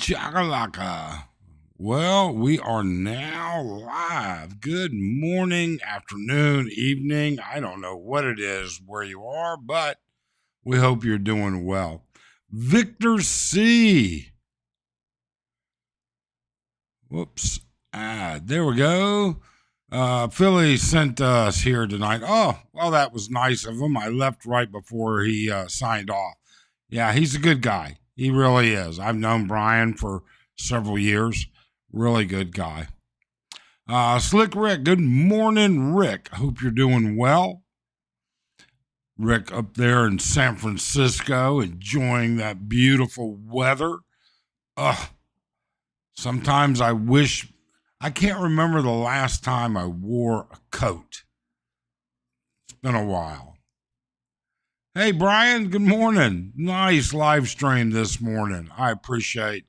Chakalaka. Well, we are now live. Good morning, afternoon, evening. I don't know what it is where you are, but we hope you're doing well. Victor C. Whoops. There we go. Philly sent us here tonight. Oh, well, that was nice of him. I left right before he signed off. Yeah, he's a good guy. He really is. I've known Brian for several years. Really good guy. Slick Rick, good morning, Rick. Hope you're doing well. Rick up there in San Francisco, enjoying that beautiful weather. Sometimes I wish, I can't remember the last time I wore a coat. It's been a while. Hey, Brian, good morning. Nice live stream this morning. I appreciate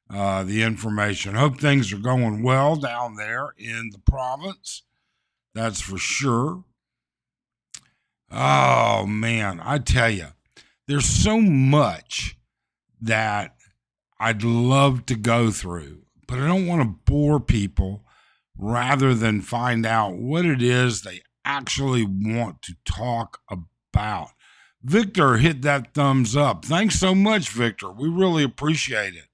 the information. Hope things are going well down there in the province. That's for sure. Oh, man, I tell you, there's so much that I'd love to go through, but I don't want to bore people rather than find out what it is they actually want to talk about. Victor, hit that thumbs up. Thanks so much, Victor. We really appreciate it.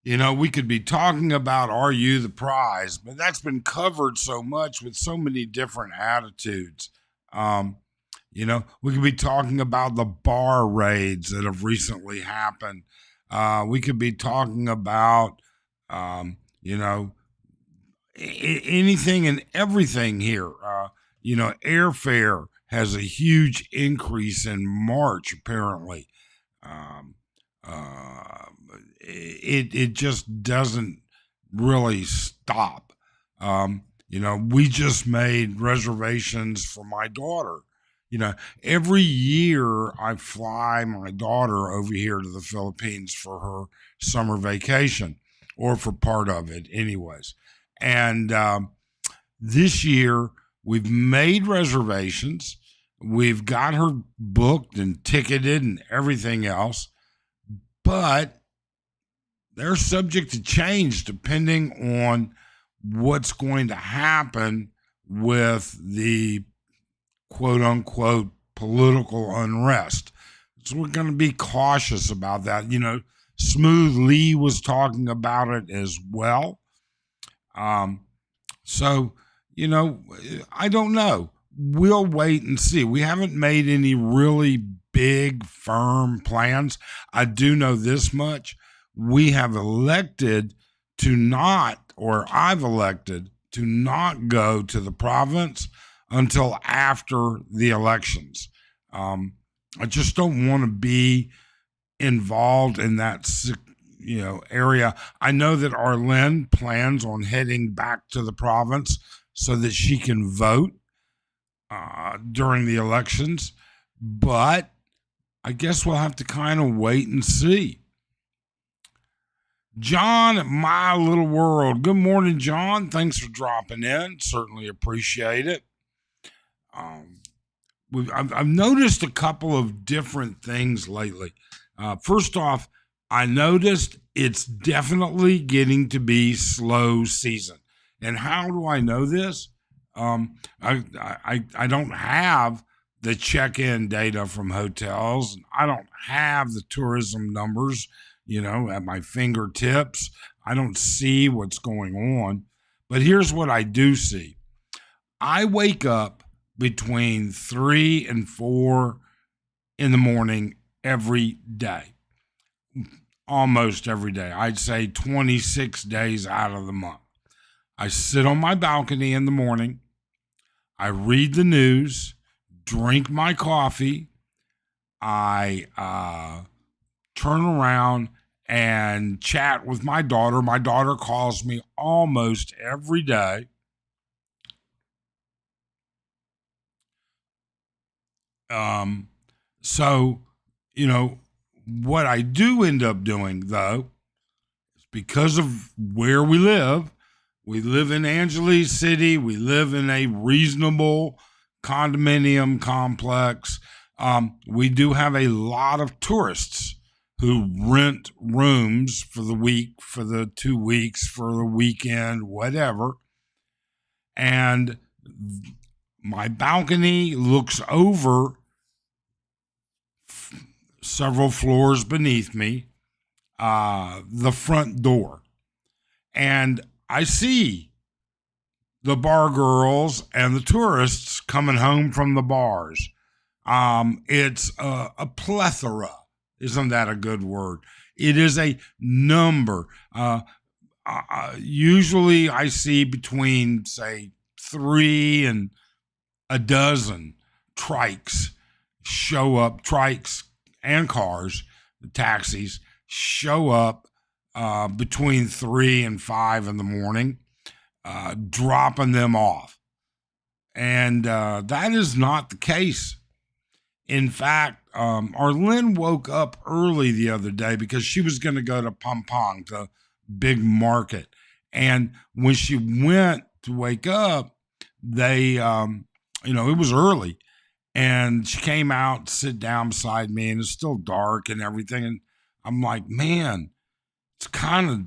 You know, we could be talking about Are You the Prize, but that's been covered so much with so many different attitudes. You know, we could be talking about the bar raids that have recently happened. We could be talking about, you know, anything and everything here. You know, airfare has a huge increase in March, apparently. It just doesn't really stop. You know, we just made reservations for my daughter. You know, every year I fly my daughter over here to the Philippines for her summer vacation, or for part of it anyways. And this year we've made reservations. We've got her booked and ticketed and everything else, but they're subject to change depending on what's going to happen with the quote unquote political unrest. So we're going to be cautious about that. You know, Smooth Lee was talking about it as well. So, you know, I don't know. We'll wait and see. We haven't made any really big, firm plans. I do know this much. We have elected to not, or I've elected to not go to the province until after the elections. I just don't want to be involved in that, you know, area. I know that Arlene plans on heading back to the province so that she can vote during the elections, but I guess we'll have to kind of wait and see. John at My Little World. Good morning, John. Thanks for dropping in. Certainly appreciate it. I've noticed a couple of different things lately. First off, I noticed it's definitely getting to be slow season. And how do I know this? I don't have the check-in data from hotels. And I don't have the tourism numbers, you know, at my fingertips. I don't see what's going on. But here's what I do see. I wake up between 3 and 4 in the morning every day. Almost every day. I'd say 26 days out of the month. I sit on my balcony in the morning. I read the news, drink my coffee. I turn around and chat with my daughter. My daughter calls me almost every day. So, you know, what I do end up doing, though, is because of where we live in Angeles City. We live in a reasonable condominium complex. We do have a lot of tourists who rent rooms for the week, for the 2 weeks, for the weekend, whatever. And my balcony looks over several floors beneath me, the front door. And I see the bar girls and the tourists coming home from the bars. It's a plethora. Isn't that a good word? It is a number. Usually I see between, say, 3 and a dozen trikes show up, trikes and cars, taxis show up between 3 and 5 in the morning, dropping them off. And that is not the case. In fact, Arlene woke up early the other day because she was going to go to Pampang, the big market. And when she went to wake up, they, it was early. And she came out to sit down beside me, and it's still dark and everything. And I'm like, man, it's kind of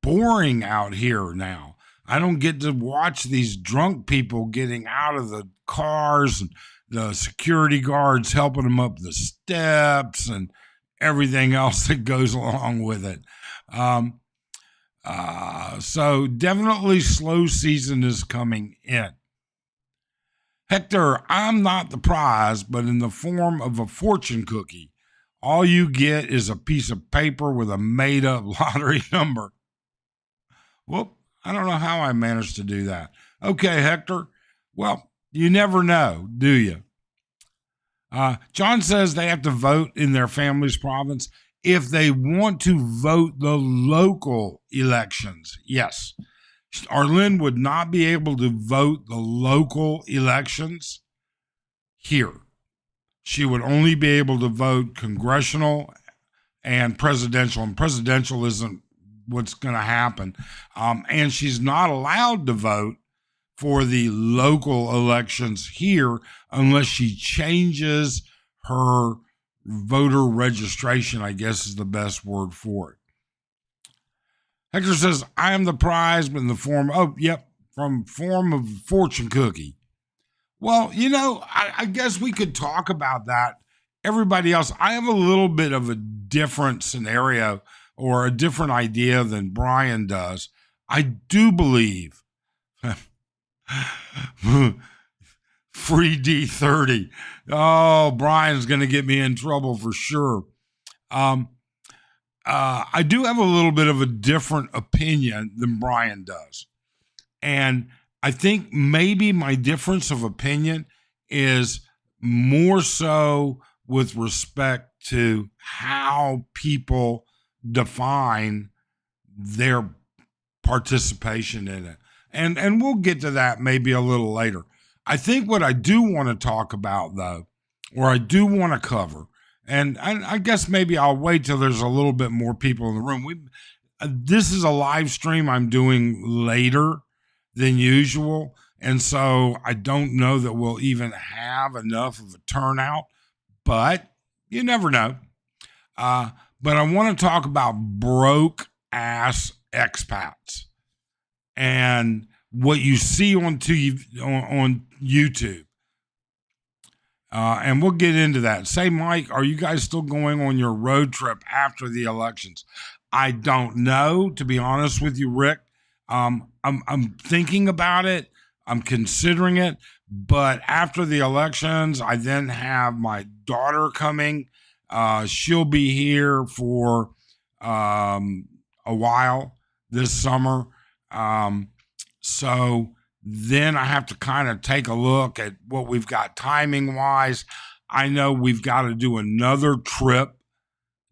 boring out here now. I don't get to watch these drunk people getting out of the cars and the security guards helping them up the steps and everything else that goes along with it. So definitely slow season is coming in. Hector, I'm not the prize, but in the form of a fortune cookie. All you get is a piece of paper with a made-up lottery number. Whoop, I don't know how I managed to do that. Okay, Hector. Well, you never know, do you? John says they have to vote in their family's province if they want to vote the local elections. Yes. Arlene would not be able to vote the local elections here. She would only be able to vote congressional and presidential, and presidential isn't what's going to happen. And she's not allowed to vote for the local elections here unless she changes her voter registration, I guess is the best word for it. Hector says, I am the prize, but in the form of fortune cookie. Well, I guess we could talk about that. Everybody else, I have a little bit of a different scenario or a different idea than Brian does. I do believe free D30. Oh, Brian's going to get me in trouble for sure. I do have a little bit of a different opinion than Brian does. And I think maybe my difference of opinion is more so with respect to how people define their participation in it. And we'll get to that maybe a little later. I think what I do want to talk about, though, or I do want to cover, and I guess maybe I'll wait till there's a little bit more people in the room. This is a live stream I'm doing later than usual, and so I don't know that we'll even have enough of a turnout, but you never know. But I want to talk about broke-ass expats and what you see on YouTube. And we'll get into that. Say, Mike, are you guys still going on your road trip after the elections? I don't know, to be honest with you, Rick. I'm thinking about it. I'm considering it. But after the elections, I then have my daughter coming. She'll be here for a while this summer. So then I have to kind of take a look at what we've got timing wise. I know we've got to do another trip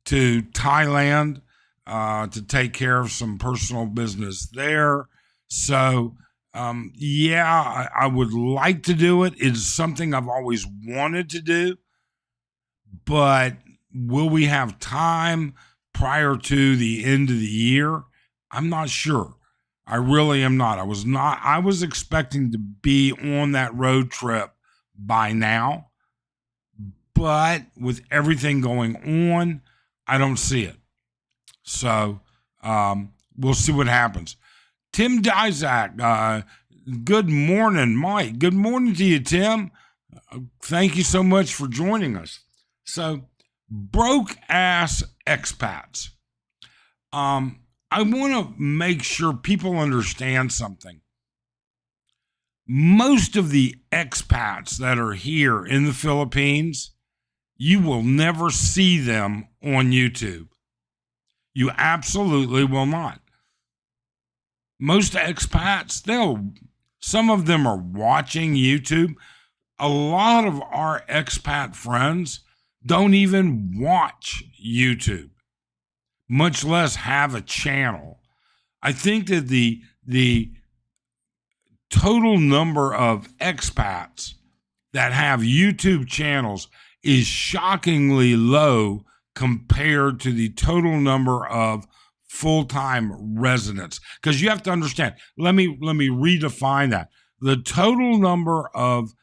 to Thailand to take care of some personal business there. So, I would like to do it. It's something I've always wanted to do. But will we have time prior to the end of the year? I'm not sure. I really am not. I was expecting to be on that road trip by now, but with everything going on, I don't see it. So we'll see what happens. Tim Dizak, good morning, Mike. Good morning to you, Tim. Thank you so much for joining us. So, broke ass expats. I want to make sure people understand something. Most of the expats that are here in the Philippines, you will never see them on YouTube. You absolutely will not. Most expats, some of them are watching YouTube. A lot of our expat friends don't even watch YouTube, much less have a channel. I think that the total number of expats that have YouTube channels is shockingly low compared to the total number of full-time residents. Because you have to understand, let me redefine that. The total number of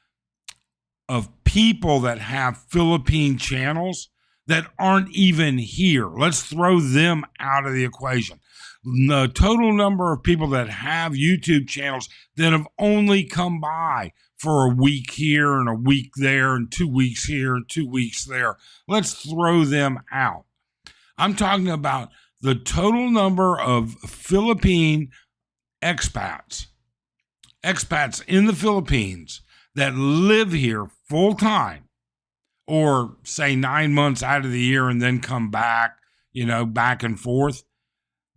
people that have Philippine channels that aren't even here, let's throw them out of the equation. The total number of people that have YouTube channels that have only come by for a week here and a week there and 2 weeks here and 2 weeks there, let's throw them out. I'm talking about the total number of Philippine expats in the Philippines that live here full time, or say 9 months out of the year and then come back, back and forth,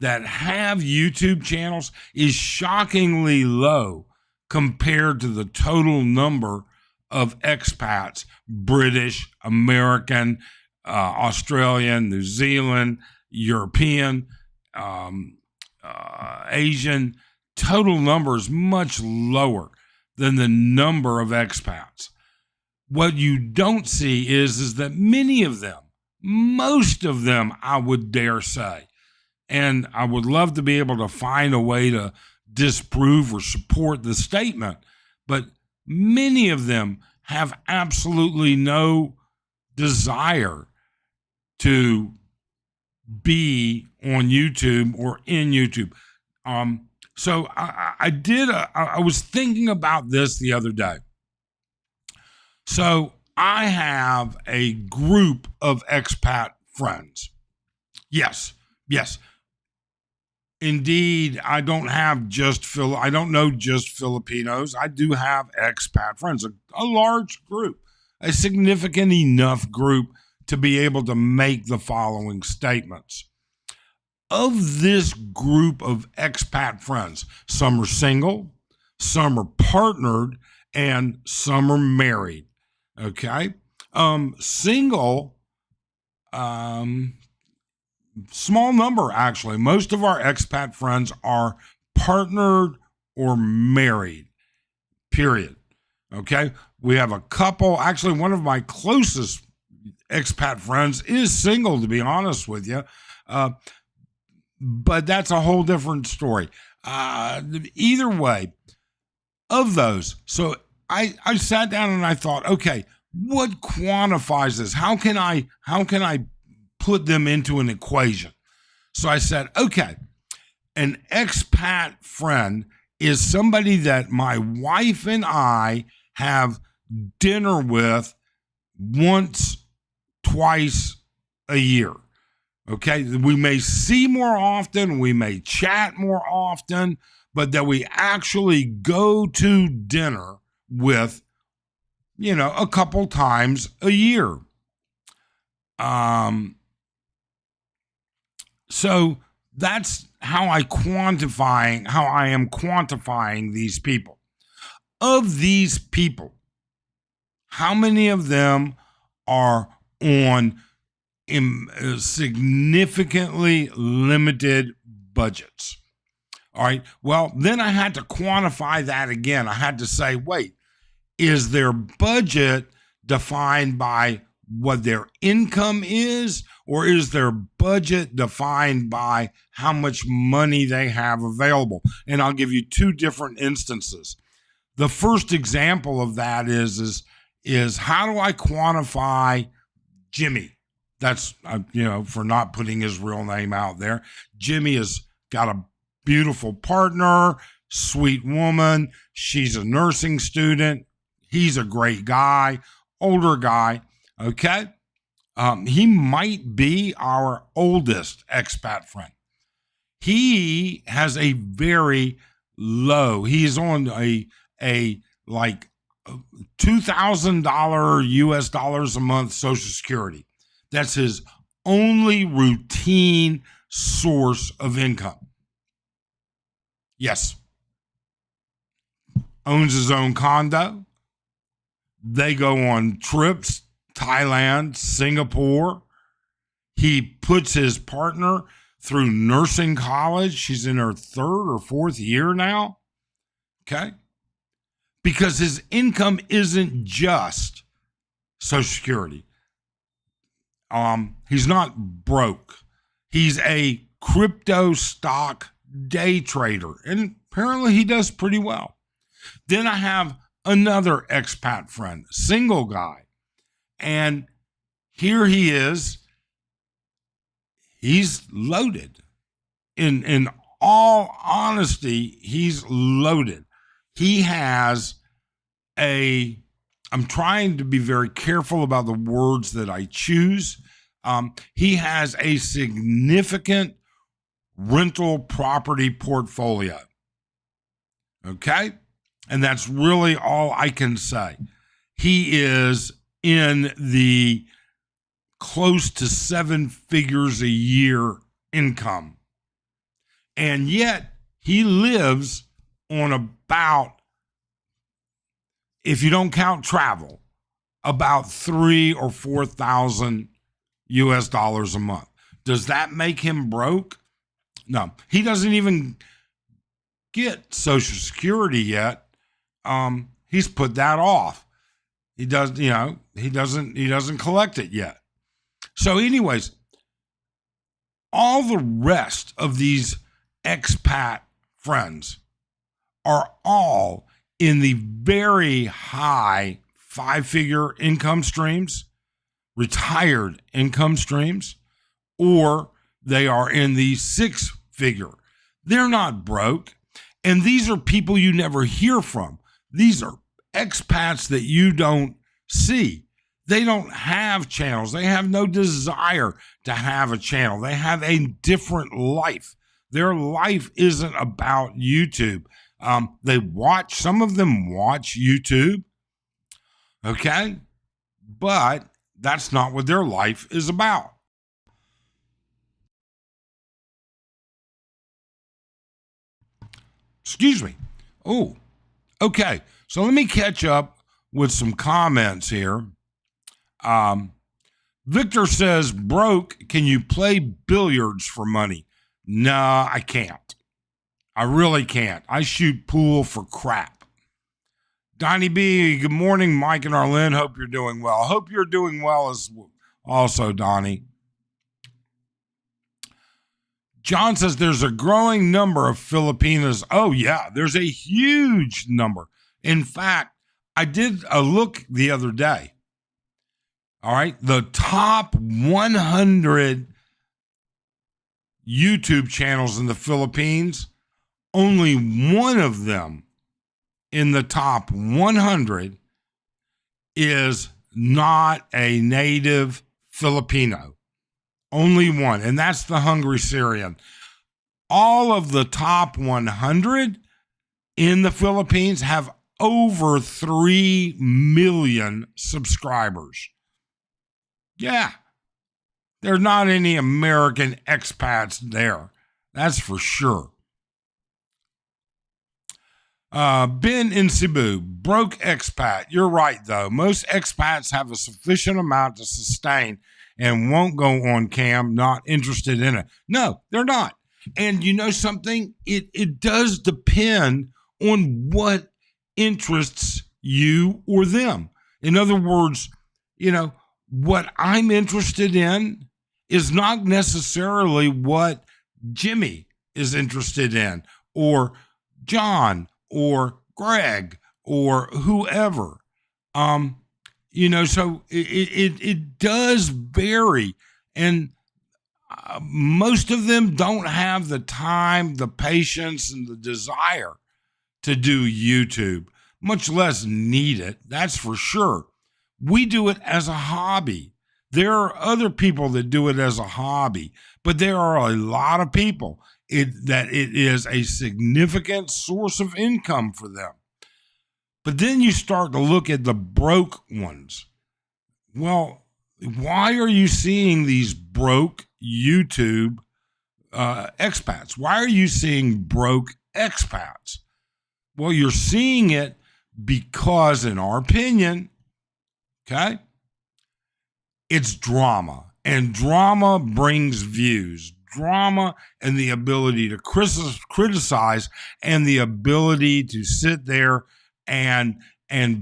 that have YouTube channels is shockingly low compared to the total number of expats, British, American, Australian, New Zealand, European, Asian. Total number is much lower than the number of expats. What you don't see is that many of them, most of them, I would dare say, and I would love to be able to find a way to disprove or support the statement, but many of them have absolutely no desire to be on YouTube or in YouTube. So I was thinking about this the other day. So I have a group of expat friends. Yes. Indeed, I don't know just Filipinos. I do have expat friends, a large group, a significant enough group to be able to make the following statements. Of this group of expat friends, some are single, some are partnered, and some are married. Okay? Single, small number, actually. Most of our expat friends are partnered or married, period. Okay? We have a couple. Actually, one of my closest expat friends is single, to be honest with you. But that's a whole different story. Either way, of those, so I sat down and I thought, okay, what quantifies this? How can I put them into an equation? So I said, okay, an expat friend is somebody that my wife and I have dinner with once, twice a year. Okay, we may see more often, we may chat more often, but that we actually go to dinner with, a couple times a year. So that's how I am quantifying these people. Of these people, how many of them are on significantly limited budgets? All right. Well, then I had to quantify that again. I had to say, wait, is their budget defined by what their income is, or is their budget defined by how much money they have available? And I'll give you two different instances. The first example of that is how do I quantify Jimmy? That's, for not putting his real name out there. Jimmy has got a beautiful partner, sweet woman. She's a nursing student. He's a great guy, older guy. Okay. He might be our oldest expat friend. He has a very low, he's on a like $2,000 US dollars a month Social Security. That's his only routine source of income. Yes. Owns his own condo. They go on trips, Thailand, Singapore. He puts his partner through nursing college. She's in her 3rd or 4th year now. Okay. Because his income isn't just Social Security. He's not broke. He's a crypto stock day trader, and apparently he does pretty well. Then I have another expat friend, single guy, and here he is. He's loaded. In all honesty, he's loaded. He has I'm trying to be very careful about the words that I choose. He has a significant rental property portfolio. Okay? And that's really all I can say. He is in the close to 7 figures a year income. And yet he lives on about, if you don't count travel, about $3,000 or $4,000 US dollars a month. Does that make him broke? No, he doesn't even get Social Security yet. He's put that off. He doesn't collect it yet. So anyways, all the rest of these expat friends are all in the very high 5-figure income streams, retired income streams, or they are in the 6-figure. They're not broke. And these are people you never hear from. These are expats that you don't see. They don't have channels. They have no desire to have a channel. They have a different life. Their life isn't about YouTube. Some of them watch YouTube. Okay? But that's not what their life is about. Excuse me. Oh, okay. So let me catch up with some comments here. Victor says, broke, can you play billiards for money? Nah, I can't. I really can't. I shoot pool for crap. Donnie B, good morning, Mike and Arlene. Hope you're doing well. Hope you're doing well as also, Donnie. John says there's a growing number of Filipinas. Oh, yeah, there's a huge number. In fact, I did a look the other day. All right, the top 100 YouTube channels in the Philippines, only one of them in the top 100 is not a native Filipino. Only one, and that's the Hungry Syrian. All of the top 100 in the Philippines have over 3 million subscribers. Yeah, there are not any American expats there. That's for sure. Ben in Cebu, broke expat. You're right, though. Most expats have a sufficient amount to sustain and won't go on cam, not interested in it. No, they're not. And you know something? It does depend on what interests you or them. In other words, what I'm interested in is not necessarily what Jimmy is interested in, or John, or Greg, or whoever. So it does vary And most of them don't have the time, the patience, and the desire to do YouTube, much less need it. That's for sure. We do it as a hobby. There are other people that do it as a hobby, but there are a lot of people that it is a significant source of income for them. But then you start to look at the broke ones. Well, why are you seeing these broke YouTube expats? Why are you seeing broke expats? Well, you're seeing it because, in our opinion, okay, it's drama. And drama brings views. Drama and the ability to criticize and the ability to sit there and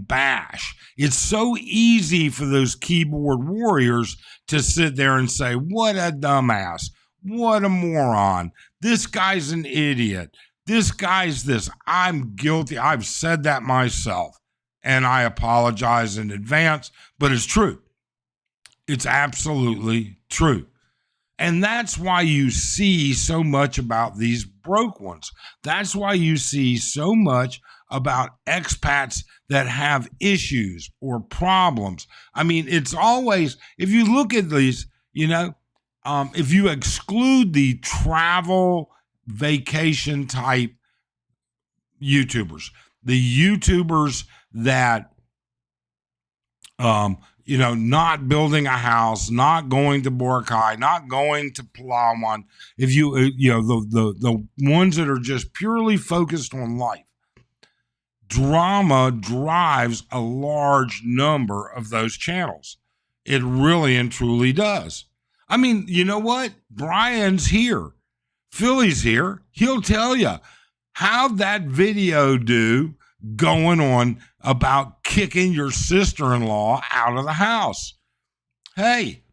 bash. It's so easy for those keyboard warriors to sit there and say, what a dumbass. What a moron. This guy's an idiot. This guy's this. I'm guilty. I've said that myself. And I apologize in advance, but it's true. It's absolutely true. And that's why you see so much about these broke ones. That's why you see so much about expats that have issues or problems. I mean, it's always, if you look at these, if you exclude the travel vacation type YouTubers, the YouTubers that, not building a house, not going to Boracay, not going to Palawan, if you, the ones that are just purely focused on life, drama drives a large number of those channels. It really and truly does. I mean, you know what? Brian's here. Philly's here. He'll tell you, how'd that video do going on about kicking your sister-in-law out of the house? Hey,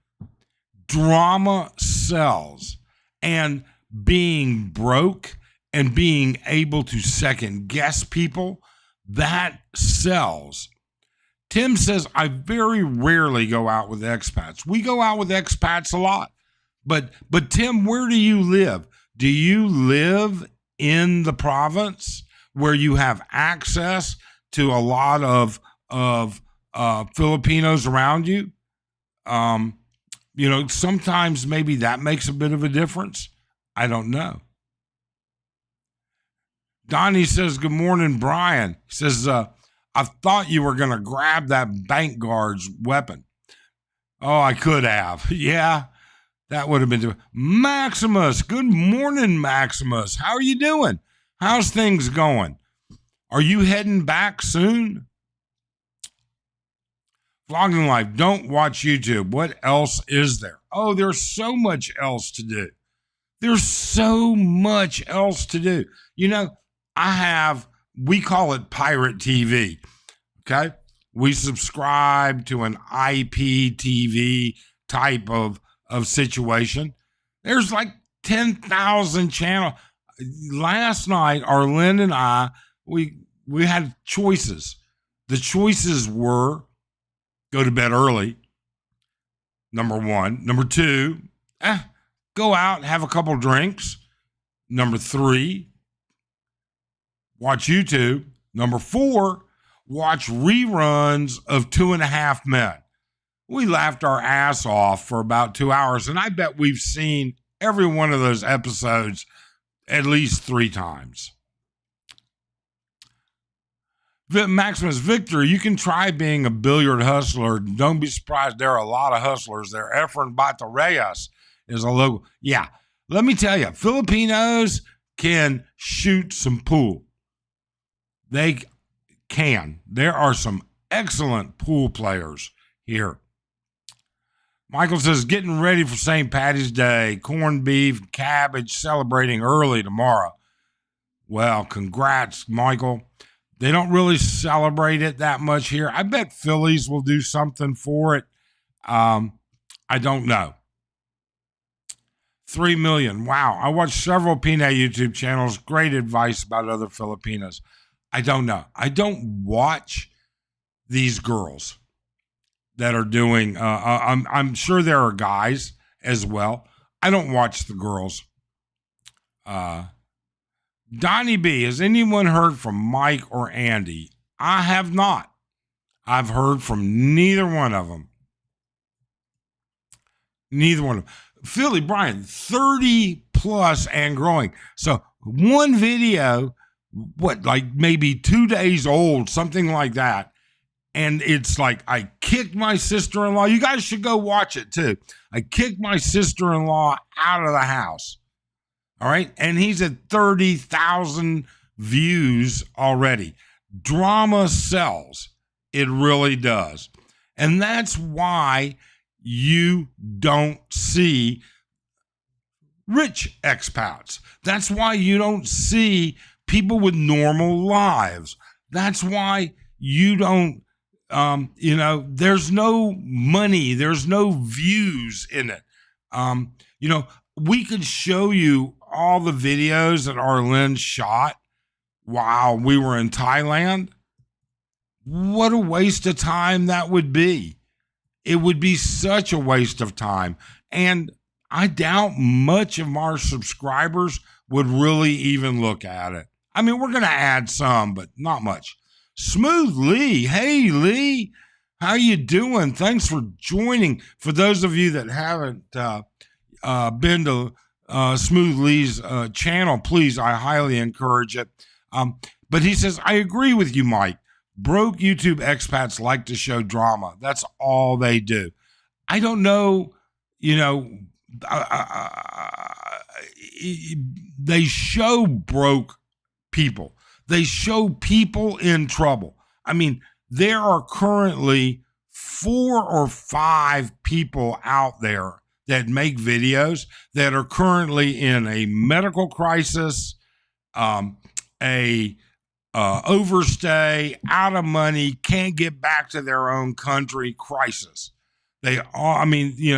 drama sells. And being broke and being able to second guess people, that sells. Tim says, I very rarely go out with expats. We go out with expats a lot. But Tim, where do you live? Do you live in the province where you have access to a lot of Filipinos around you? Sometimes maybe that makes a bit of a difference. I don't know. Donnie says, good morning, Brian. He says, I thought you were going to grab that bank guard's weapon. Oh, I could have. Yeah, that would have been. Maximus, good morning, Maximus. How are you doing? How's things going? Are you heading back soon? Vlogging life, don't watch YouTube. What else is there? Oh, there's so much else to do. There's so much else to do. We call it pirate TV, okay? We subscribe to an IPTV type of situation. There's like 10,000 channels. Last night, Arlen and I, we had choices. The choices were go to bed early, number one. Number two, go out and have a couple drinks. Number three, watch YouTube. Number four, watch reruns of 2.5 Men. We laughed our ass off for about 2 hours, and I bet we've seen every one of those episodes at least 3 times. Maximus Victor, you can try being a billiard hustler. Don't be surprised. There are a lot of hustlers there. Efren Batareyas is a local. Yeah, let me tell you, Filipinos can shoot some pool. They can. There are some excellent pool players here. Michael says, getting ready for St. Patty's Day, corned beef, cabbage, celebrating early tomorrow. Well, congrats, Michael. They don't really celebrate it that much here. I bet Phillies will do something for it. I don't know. 3 million. Wow. I watched several Pina YouTube channels. Great advice about other Filipinos. I don't know. I don't watch these girls that are doing, I'm sure there are guys as well. I don't watch the girls. Donnie B, has anyone heard from Mike or Andy? I have not. I've heard from neither one of them. Neither one of them. Philly, Brian, 30 plus and growing. So one video, like maybe 2 days old, something like that. And it's like, I kicked my sister-in-law. You guys should go watch it too. I kicked my sister-in-law out of the house. All right. And he's at 30,000 views already. Drama sells. It really does. And that's why you don't see rich expats. That's why you don't see people with normal lives. That's why you don't, there's no money, there's no views in it. We could show you all the videos that Arlen shot while we were in Thailand. What a waste of time that would be. It would be such a waste of time. And I doubt much of our subscribers would really even look at it. I mean, we're going to add some, but not much. Smooth Lee. Hey, Lee. How you doing? Thanks for joining. For those of you that haven't been to Smooth Lee's channel, please, I highly encourage it. But he says, I agree with you, Mike. Broke YouTube expats like to show drama. That's all they do. I don't know, they show broke people. They show people in trouble. I mean, there are currently 4 or 5 people out there that make videos that are currently in a medical crisis, overstay, out of money, can't get back to their own country crisis. They are,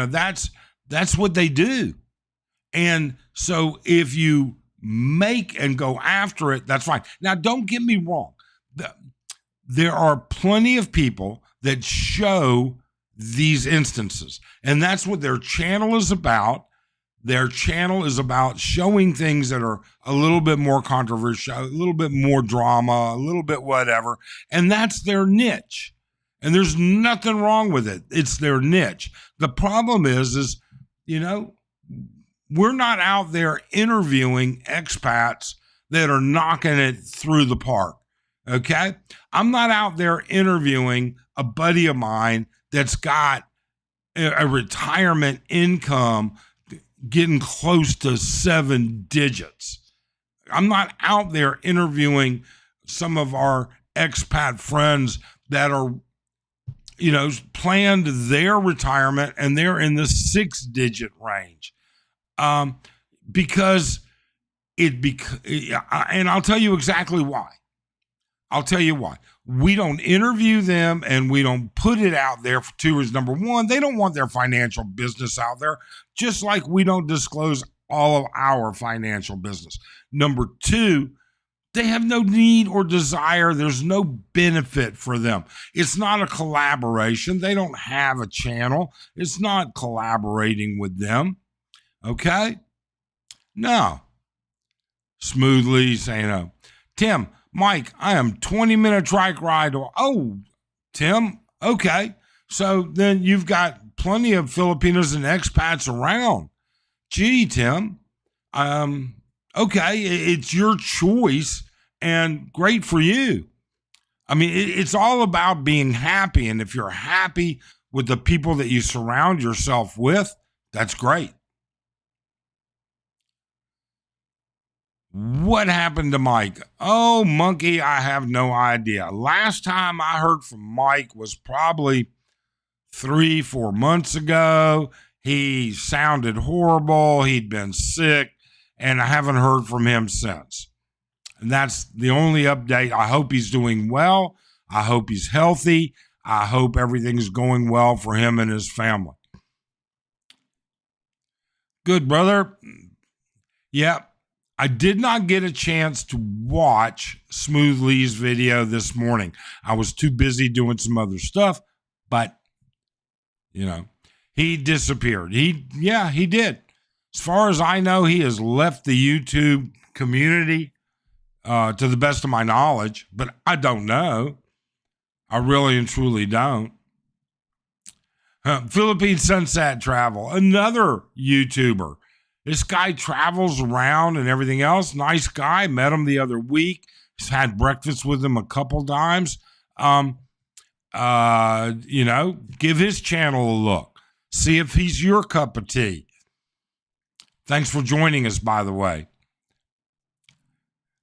that's what they do. And so if you make and go after it, that's fine. Now, don't get me wrong. There are plenty of people that show these instances, and that's what their channel is about. Their channel is about showing things that are a little bit more controversial, a little bit more drama, a little bit whatever, and that's their niche. And there's nothing wrong with it. It's their niche. The problem is, we're not out there interviewing expats that are knocking it through the park. Okay? I'm not out there interviewing a buddy of mine that's got a retirement income getting close to 7 digits. I'm not out there interviewing some of our expat friends that are, planned their retirement and they're in the 6-digit range. Because and I'll tell you exactly why. I'll tell you why. We don't interview them and we don't put it out there for 2 reasons. Number one, they don't want their financial business out there, just like we don't disclose all of our financial business. Number two, they have no need or desire. There's no benefit for them. It's not a collaboration. They don't have a channel. It's not collaborating with them. Okay? No. Smoothly saying, Tim, Mike, I am 20-minute trike ride. Oh, Tim, okay. So then you've got plenty of Filipinos and expats around. Gee, Tim, okay, it's your choice and great for you. I mean, it's all about being happy. And if you're happy with the people that you surround yourself with, that's great. What happened to Mike? Oh, monkey, I have no idea. Last time I heard from Mike was probably 3-4 months ago. He sounded horrible. He'd been sick, and I haven't heard from him since. And that's the only update. I hope he's doing well. I hope he's healthy. I hope everything's going well for him and his family. Good, brother. Yep. I did not get a chance to watch Smooth Lee's video this morning. I was too busy doing some other stuff, but, He disappeared. He did. As far as I know, he has left the YouTube community, to the best of my knowledge, but I don't know. I really and truly don't. Philippine Sunset Travel, another YouTuber. This guy travels around and everything else. Nice guy. Met him the other week. He's had breakfast with him a couple times. Give his channel a look. See if he's your cup of tea. Thanks for joining us, by the way.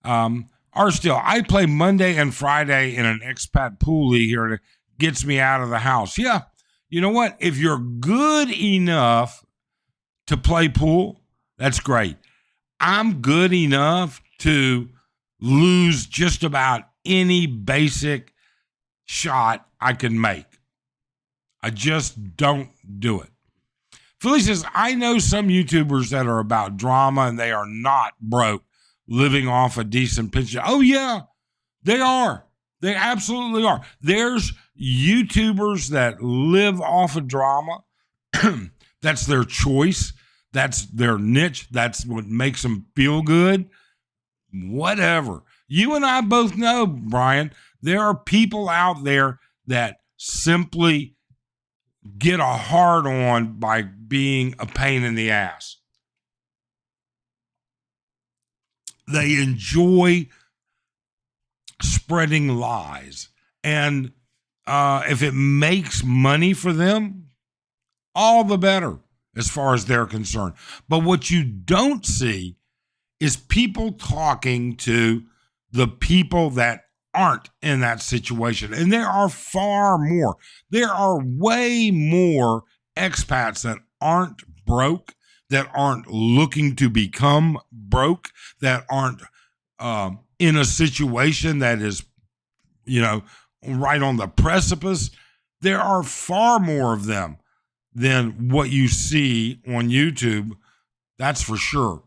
I play Monday and Friday in an expat pool league here, and it gets me out of the house. Yeah, you know what? If you're good enough to play pool, that's great. I'm good enough to lose just about any basic shot I can make. I just don't do it. Philly says, I know some YouTubers that are about drama and they are not broke, living off a decent pension. Oh, yeah, they are. They absolutely are. There's YouTubers that live off of drama. That's their choice. That's their niche. That's what makes them feel good. Whatever. You and I both know, Brian, there are people out there that simply get a hard on by being a pain in the ass. They enjoy spreading lies. And if it makes money for them, all the better as far as they're concerned. But what you don't see is people talking to the people that aren't in that situation. And there are far more. There are way more expats that aren't broke, that aren't looking to become broke, that aren't in a situation that is, right on the precipice. There are far more of them than what you see on YouTube. That's for sure.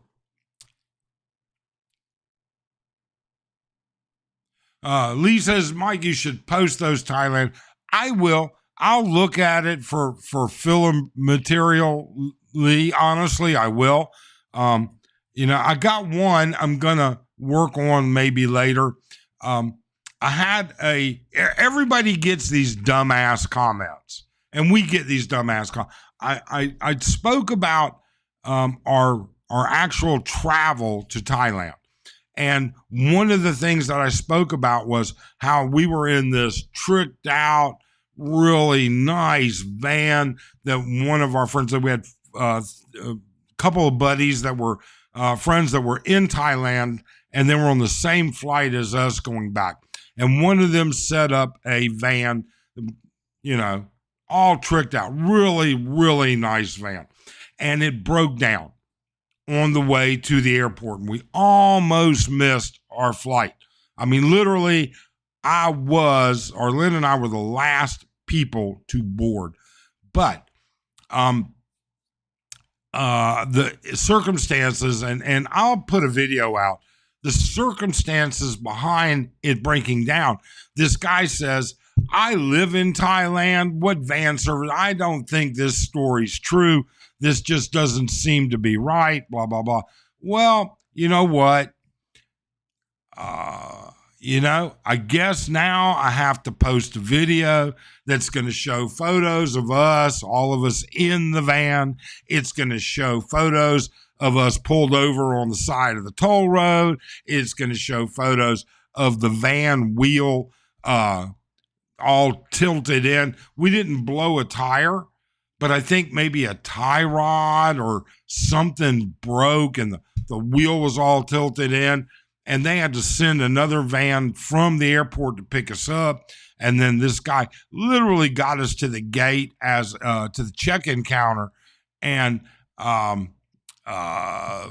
Lee says, Mike, you should post those Thailand. I will. I'll look at it for film material, Lee. Honestly, I will. I got one I'm going to work on maybe later. I had everybody gets these dumbass comments, and we get these dumbass comments. I spoke about our actual travel to Thailand. And one of the things that I spoke about was how we were in this tricked out, really nice van that one of our friends, that we had a couple of buddies that were friends that were in Thailand, and they were on the same flight as us going back. And one of them set up a van, all tricked out, really, really nice van. And it broke down on the way to the airport, and we almost missed our flight. I mean, literally, Lynn and I were the last people to board. But the circumstances, and I'll put a video out, the circumstances behind it breaking down. This guy says, I live in Thailand. What van service? I don't think this story's true. This just doesn't seem to be right, blah, blah, blah. Well, you know what? I guess now I have to post a video that's going to show photos of us, all of us in the van. It's going to show photos of us pulled over on the side of the toll road. It's going to show photos of the van wheel all tilted in. We didn't blow a tire, but I think maybe a tie rod or something broke and the wheel was all tilted in. And they had to send another van from the airport to pick us up. And then this guy literally got us to the gate to the check-in counter, and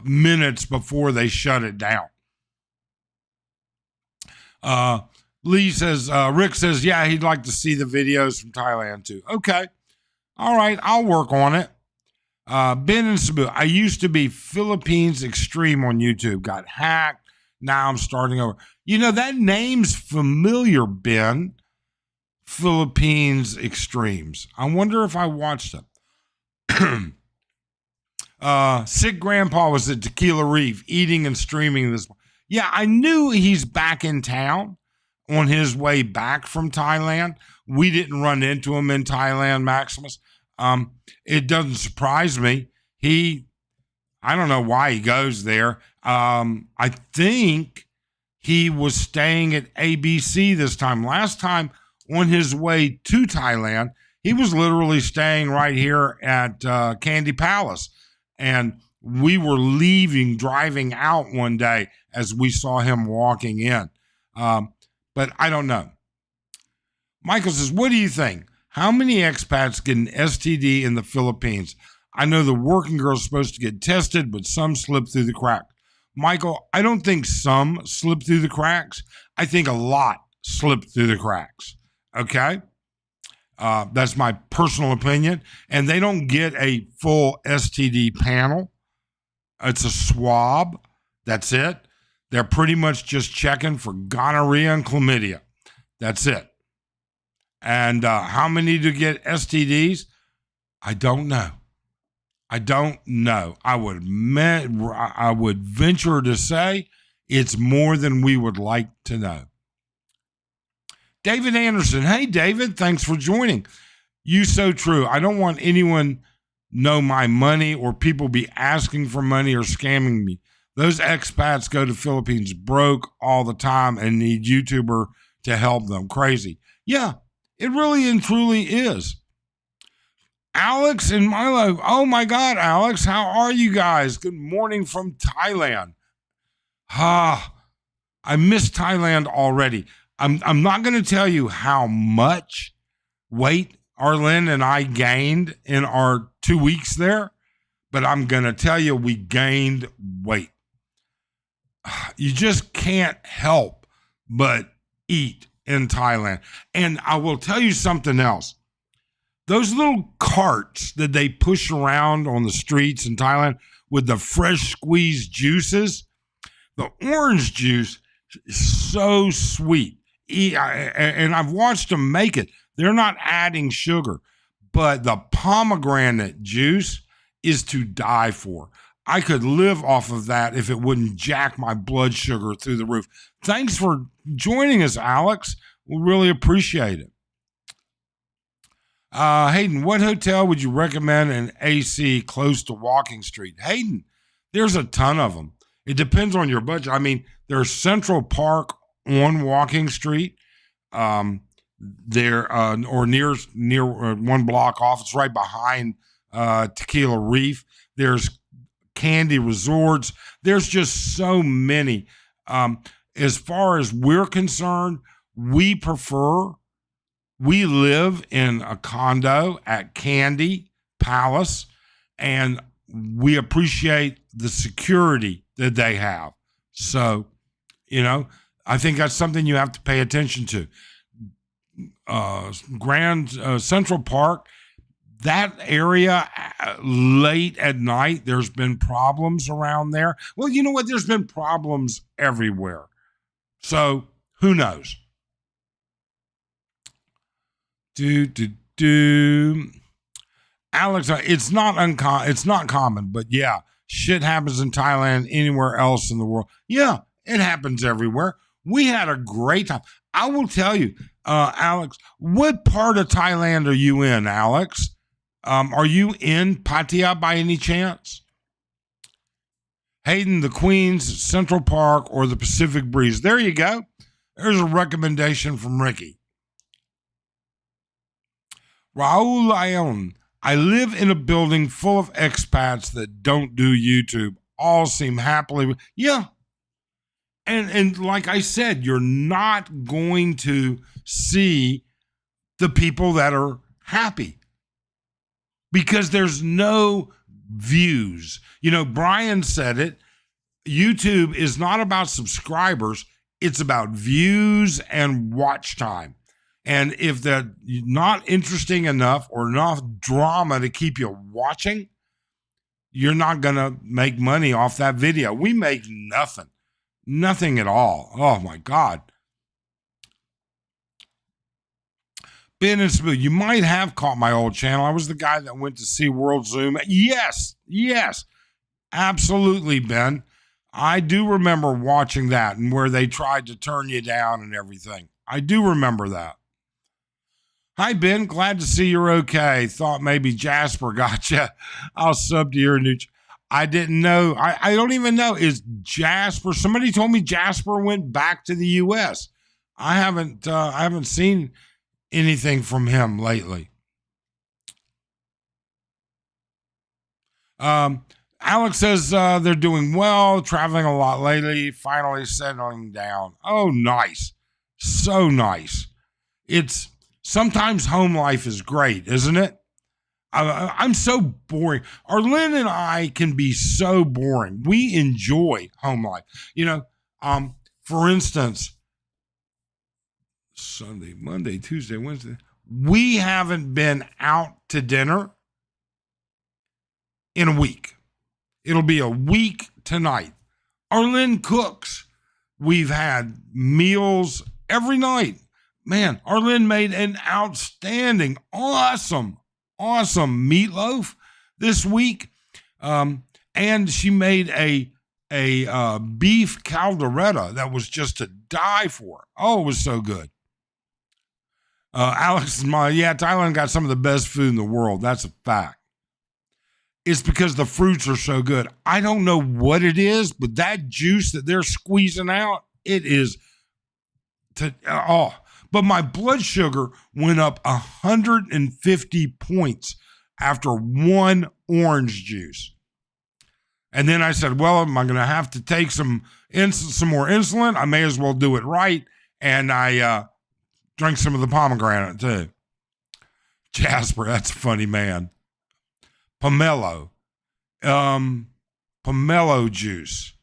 minutes before they shut it down. Lee says, Rick says, yeah, he'd like to see the videos from Thailand too. Okay. All right. I'll work on it. Ben and Cebu, I used to be Philippines Extreme on YouTube, got hacked. Now I'm starting over. That name's familiar, Ben. Philippines Extremes. I wonder if I watched them. Sick grandpa was at Tequila Reef eating and streaming this. Yeah, I knew he's back in town on his way back from Thailand. We didn't run into him in Thailand, Maximus. It doesn't surprise me. I don't know why he goes there. I think he was staying at ABC this time. Last time on his way to Thailand, he was literally staying right here at Candy Palace. And we were driving out one day as we saw him walking in. But I don't know. Michael says, what do you think? How many expats get an STD in the Philippines? I know the working girl is supposed to get tested, but some slip through the cracks. Michael, I don't think some slip through the cracks. I think a lot slip through the cracks. Okay? That's my personal opinion. And they don't get a full STD panel. It's a swab. That's it. They're pretty much just checking for gonorrhea and chlamydia. That's it. And how many do get STDs? I don't know. I don't know. I would venture to say it's more than we would like to know. David Anderson. Hey, David, thanks for joining. You so true. I don't want anyone know my money or people be asking for money or scamming me. Those expats go to Philippines broke all the time and need YouTuber to help them. Crazy. Yeah, it really and truly is. Alex and Milo. Oh my God, Alex, how are you guys? Good morning from Thailand. I miss Thailand already. I'm not going to tell you how much weight Arlen and I gained in our 2 weeks there, but I'm going to tell you we gained weight. You just can't help but eat in Thailand. And I will tell you something else. Those little carts that they push around on the streets in Thailand with the fresh squeezed juices, the orange juice is so sweet. And I've watched them make it. They're not adding sugar, but the pomegranate juice is to die for. I could live off of that if it wouldn't jack my blood sugar through the roof. Thanks for joining us, Alex. We really appreciate it. Hayden, what hotel would you recommend in AC close to Walking Street? Hayden, there's a ton of them. It depends on your budget. I mean, there's Central Park on Walking Street. There or near 1 block off. It's right behind Tequila Reef. There's Candy Resorts. There's just so many. As far as we're concerned, we live in a condo at Candy Palace, and we appreciate the security that they have. So, I think that's something you have to pay attention to. Central Park, that area late at night, there's been problems around there. Well, you know what? There's been problems everywhere. So who knows? Alex, it's not common, but yeah, shit happens in Thailand, anywhere else in the world. Yeah, it happens everywhere. We had a great time. I will tell you, Alex, what part of Thailand are you in, Alex? Are you in Pattaya by any chance? Hayden, the Queens, Central Park, or the Pacific Breeze. There you go. There's a recommendation from Ricky. Raul Leon, I live in a building full of expats that don't do YouTube. All seem happily. Yeah. And like I said, you're not going to see the people that are happy because there's no views. Brian said it. YouTube is not about subscribers. It's about views and watch time. And if they're not interesting enough or enough drama to keep you watching, you're not going to make money off that video. We make nothing. Nothing at all. Oh, my God. Ben and Smooth, you might have caught my old channel. I was the guy that went to see World Zoom. Yes, absolutely, Ben. I do remember watching that and where they tried to turn you down and everything. I do remember that. Hi, Ben. Glad to see you're okay. Thought maybe Jasper got you. I'll sub to your new. I didn't know. I don't even know. Is Jasper? Somebody told me Jasper went back to the U.S. I haven't seen anything from him lately. Alex says they're doing well, traveling a lot lately, finally settling down. Oh, nice. So nice. It's sometimes home life is great, isn't it? I'm so boring. Arlene and I can be so boring. We enjoy home life. For instance, Sunday, Monday, Tuesday, Wednesday, we haven't been out to dinner in a week. It'll be a week tonight. Arlene cooks. We've had meals every night. Man, Arlene made an outstanding, awesome meatloaf this week. And she made a beef caldereta that was just to die for. Oh, it was so good. Alex, Thailand got some of the best food in the world. That's a fact. It's because the fruits are so good. I don't know what it is, but that juice that they're squeezing out, it is But my blood sugar went up 150 points after one orange juice. And then I said, well, am I going to have to take some more insulin? I may as well do it right. And I drank some of the pomegranate too. Jasper, that's a funny man. Pomelo juice.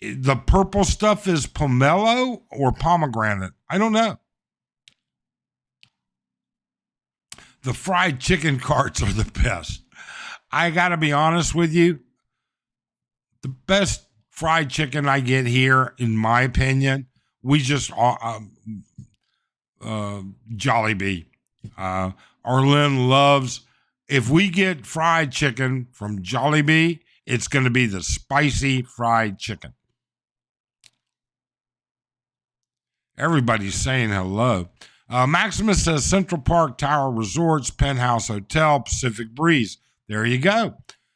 The purple stuff is pomelo or pomegranate. I don't know. The fried chicken carts are the best. I got to be honest with you. The best fried chicken I get here, in my opinion, we just Jollibee. Arlene loves. If we get fried chicken from Jollibee, it's going to be the spicy fried chicken. Everybody's saying hello. Maximus says Central Park Tower Resorts, Penthouse Hotel, Pacific Breeze. There you go.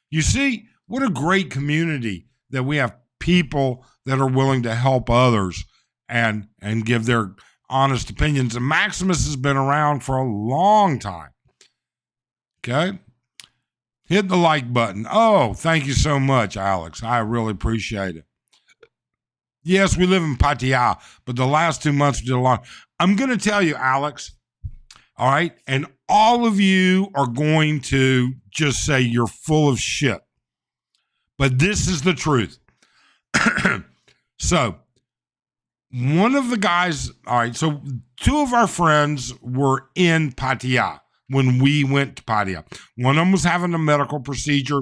You see, what a great community that we have people that are willing to help others and give their honest opinions. And Maximus has been around for a long time. Okay? Hit the like button. Oh, thank you so much, Alex. I really appreciate it. Yes, we live in Pattaya, but the last 2 months we did a lot. I'm going to tell you, Alex, all right? And all of you are going to just say you're full of shit. But this is the truth. So, one of the guys, all right, so two of our friends were in Pattaya when we went to Pattaya. One of them was having a medical procedure.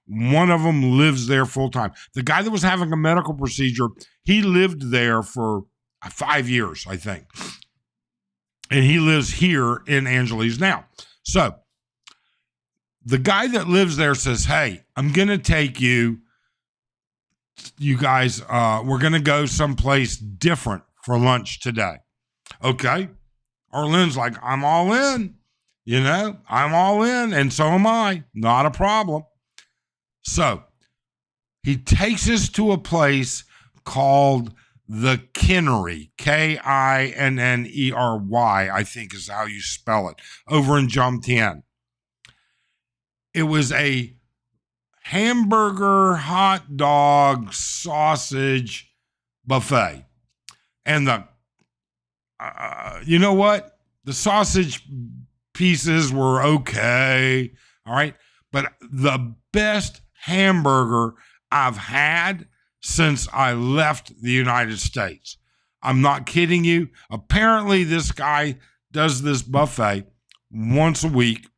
One of them lives there full time. The guy that was having a medical procedure, he lived there for 5 years, I think. And he lives here in Angeles now. So the guy that lives there says, hey, I'm going to take you guys, we're going to go someplace different for lunch today. Okay. Arlene's like, I'm all in. I'm all in. And so am I. Not a problem. So he takes us to a place called the Kinnery, Kinnery, I think is how you spell it, over in Jomtien. It was a hamburger, hot dog, sausage buffet. And you know what? The sausage pieces were okay, all right? But the best hamburger I've had since I left the United States. I'm not kidding you. Apparently, this guy does this buffet once a week.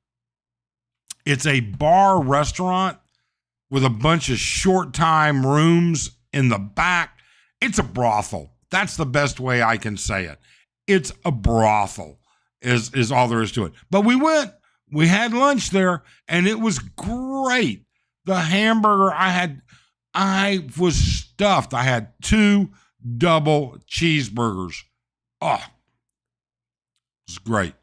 It's a bar restaurant with a bunch of short-time rooms in the back. It's a brothel. That's the best way I can say it. It's a brothel. is all there is to it. But we had lunch there, and it was great. The hamburger I was stuffed. I had 2 double cheeseburgers. Oh, it's great.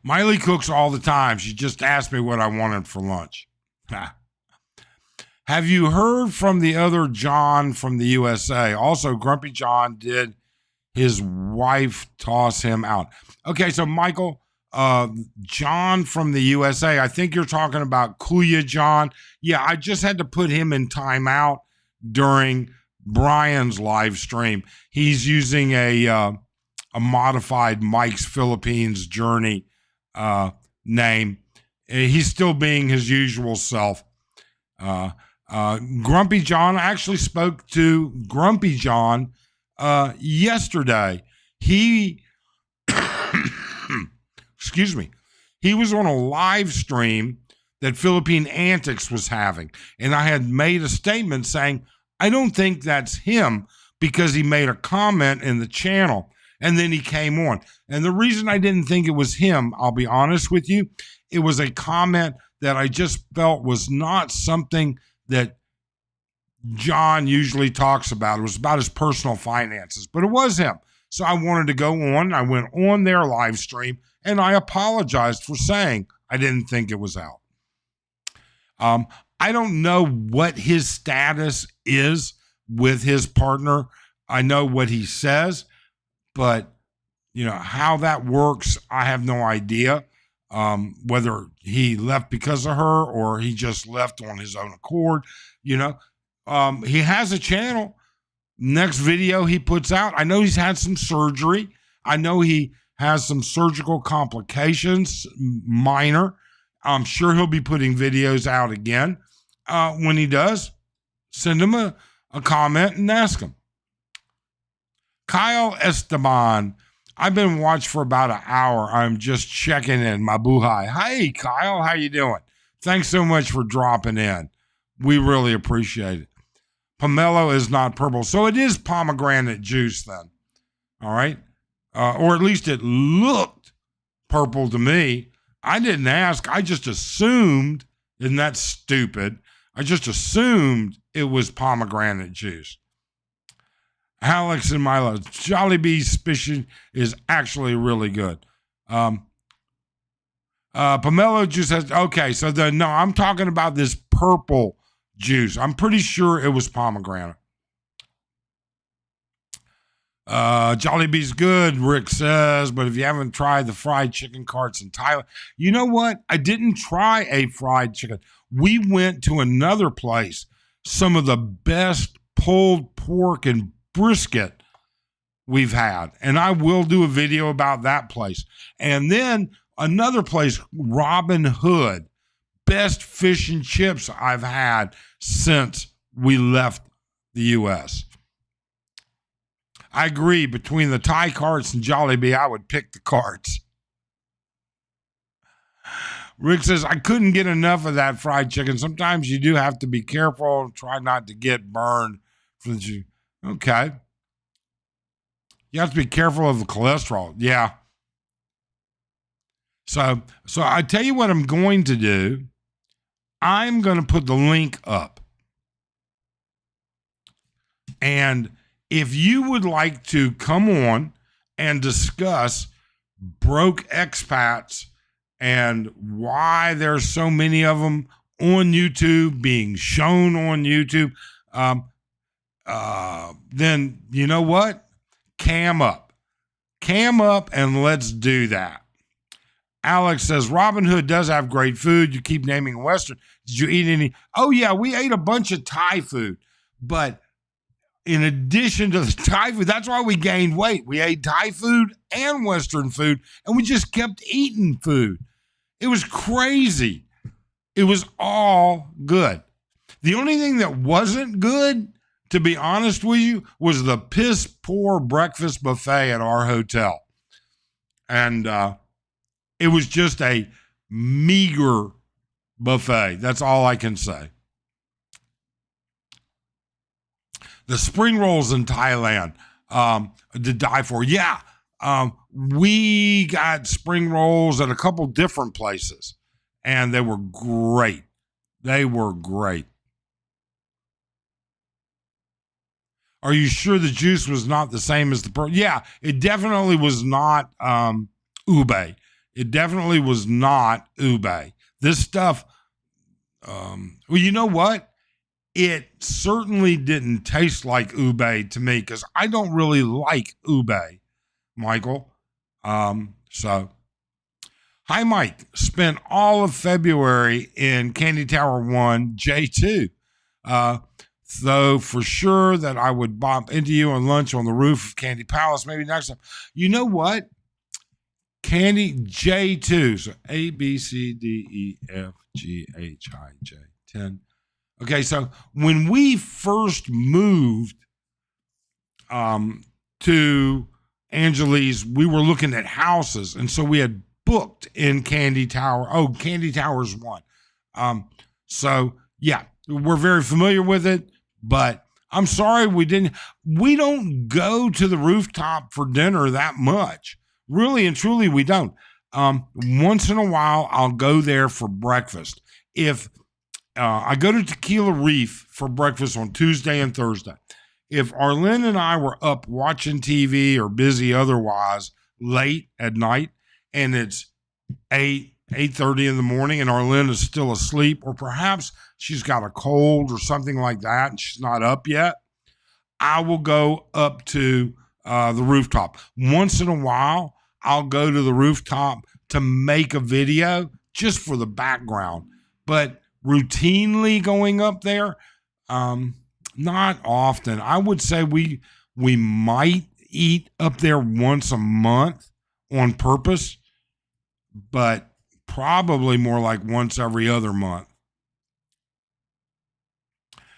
Miley cooks all the time. She just asked me what I wanted for lunch. Have you heard from the other John from the USA? Also, Grumpy John did his wife toss him out. Okay, so Michael, John from the USA, I think you're talking about Kuya John. Yeah, I just had to put him in timeout during Brian's live stream. He's using a modified Mike's Philippines Journey name. He's still being his usual self. Grumpy John, I actually spoke to Grumpy John yesterday. He, excuse me, he was on a live stream that Philippine Antics was having. And I had made a statement saying, I don't think that's him, because he made a comment in the channel and then he came on. And the reason I didn't think it was him, I'll be honest with you, it was a comment that I just felt was not something that John usually talks about. It was about his personal finances, but it was him. So I wanted to go on. I went on their live stream and I apologized for saying I didn't think it was out. I don't know what his status is with his partner. I know what he says, but how that works, I have no idea. Whether he left because of her or he just left on his own accord. He has a channel. Next video he puts out, I know he's had some surgery. I know he has some surgical complications, minor. I'm sure he'll be putting videos out again. When he does, send him a comment and ask him. Kyle Esteban, I've been watched for about an hour. I'm just checking in. Mabuhay. Hey, Kyle, how you doing? Thanks so much for dropping in. We really appreciate it. Pomelo is not purple, so it is pomegranate juice then. All right? Or at least it looked purple to me. I didn't ask. I just assumed, isn't that stupid? I just assumed it was pomegranate juice. Alex and Milo, Jollibee's suspicion is actually really good. Pomelo juice has, okay, so no, I'm talking about this purple juice. I'm pretty sure it was pomegranate. Jollibee's good, Rick says, but if you haven't tried the fried chicken carts in Thailand, you know what? I didn't try a fried chicken. We went to another place, some of the best pulled pork and brisket we've had, and I will do a video about that place. And then another place, Robin Hood, best fish and chips I've had since we left the U.S. I agree, between the Thai carts and Jollibee, I would pick the carts. Rick says, I couldn't get enough of that fried chicken. Sometimes you do have to be careful, try not to get burned. Okay. You have to be careful of the cholesterol. Yeah. So I tell you what I'm going to do. I'm going to put the link up. And if you would like to come on and discuss broke expats and why there's so many of them on YouTube, being shown on YouTube, then you know what? Cam up and let's do that. Alex says, Robin Hood does have great food. You keep naming Western. Did you eat any? Oh yeah, we ate a bunch of Thai food, but in addition to the Thai food, that's why we gained weight. We ate Thai food and Western food, and we just kept eating food. It was crazy. It was all good. The only thing that wasn't good, to be honest with you, was the piss poor breakfast buffet at our hotel. And it was just a meager buffet. That's all I can say. The spring rolls in Thailand, to die for. Yeah, We got spring rolls at a couple different places, and they were great. They were great. Are you sure the juice was not the same as the Yeah, it definitely was not ube. It definitely was not ube. This stuff, well, you know what? It certainly didn't taste like ube to me because I don't really like ube, Michael. So, hi, Mike. Spent all of February in Candy Tower 1, J2. Though for sure that I would bump into you on lunch on the roof of Candy Palace maybe next time. You know what? Candy J2. So A, B, C, D, E, F, G, H, I, J, 10. Okay, so when we first moved to Angeles, we were looking at houses. And so we had booked in Candy Tower. Oh, Candy Tower's 1. So, yeah, we're very familiar with it. But I'm sorry we don't go to the rooftop for dinner that much. Really and truly, we don't. Once in a while, I'll go there for breakfast. If I go to Tequila Reef for breakfast on Tuesday and Thursday. If Arlen and I were up watching TV or busy otherwise late at night, and it's 8:30 in the morning and Arlen is still asleep, or perhaps she's got a cold or something like that and she's not up yet, I will go up to the rooftop. Once in a while, I'll go to the rooftop to make a video just for the background. But routinely going up there, not often. I would say we might eat up there once a month on purpose, but probably more like once every other month.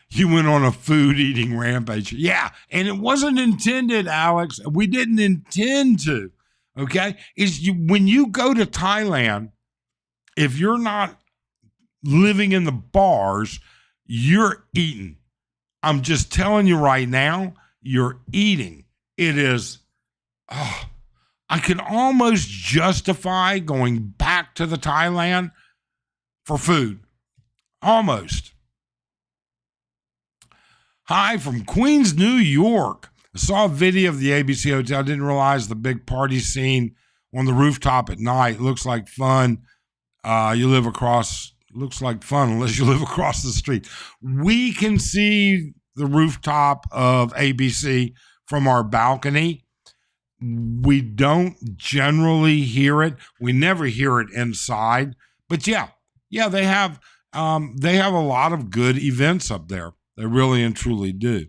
You went on a food eating rampage. Yeah, and it wasn't intended, Alex. We didn't intend to. Okay? When you go to Thailand, if you're not living in the bars, you're eating. I'm just telling you right now, you're eating. It is, I can almost justify going back to the Thailand for food. Almost. Hi from Queens, New York. I saw a video of the ABC Hotel. Didn't realize the big party scene on the rooftop at night. Looks like fun. Looks like fun unless you live across the street. We can see the rooftop of ABC from our balcony. We don't generally hear it. We never hear it inside. But yeah, they have a lot of good events up there. They really and truly do.